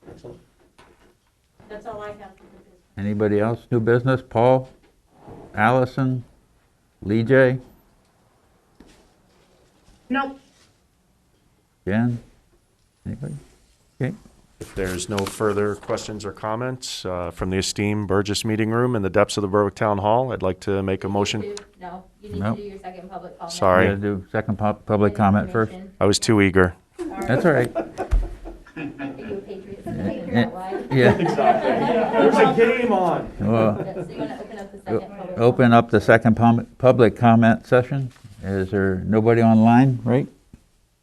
That's all I have for the business. Anybody else? New business? Paul? Allison? Lee J? Nope. Jen? Anybody? Okay. If there's no further questions or comments from the esteemed Burgess Meeting Room in the depths of the Berwick Town Hall, I'd like to make a motion. No, you need No. to do your second public comment. Sorry. We gotta do second public comment first. Information. I was too eager. That's all right. Are you a patriot? You're out loud. Yeah. There's a game on. Well, So you want to open up the second public? open up the second public comment session. Is there nobody online, right?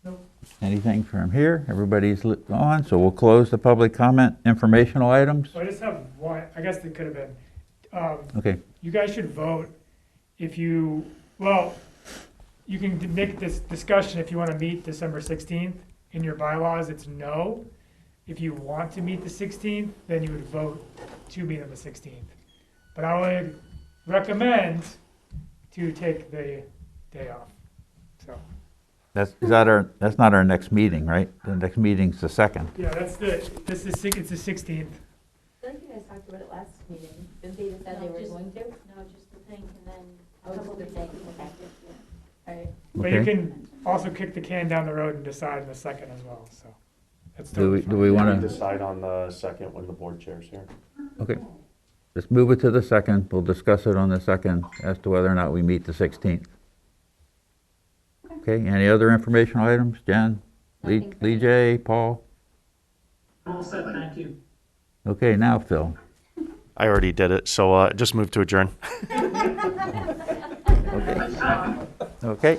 Nope. Anything from here? Everybody's on, so we'll close the public comment informational items. So I just have one, I guess it could have been. Okay, You guys should vote if you, well, you can make this discussion if you want to meet December 16th. In your bylaws, it's no. If you want to meet the 16th, then you would vote to meet on the 16th. But I would recommend to take the day off, so. that's not our next meeting, right? The next meeting's the 2nd. Yeah, it's the 16th. I feel like you guys talked about it last meeting. Didn't they decide they were going to? No, just the thing, and then Oh, a couple just of the thing, things. okay. All right. But you Okay. can also kick the can down the road and decide in the 2nd as well, so. That's Do we totally fine. want to, Decide on the second when the board chair's here. okay. Let's move it to the 2nd. We'll discuss it on the 2nd as to whether or not we meet the 16th. Okay, any other informational items? Jen? Lee J, Paul? All set, thank you. Okay, now Phil. I already did it, so just move to adjourn. Okay.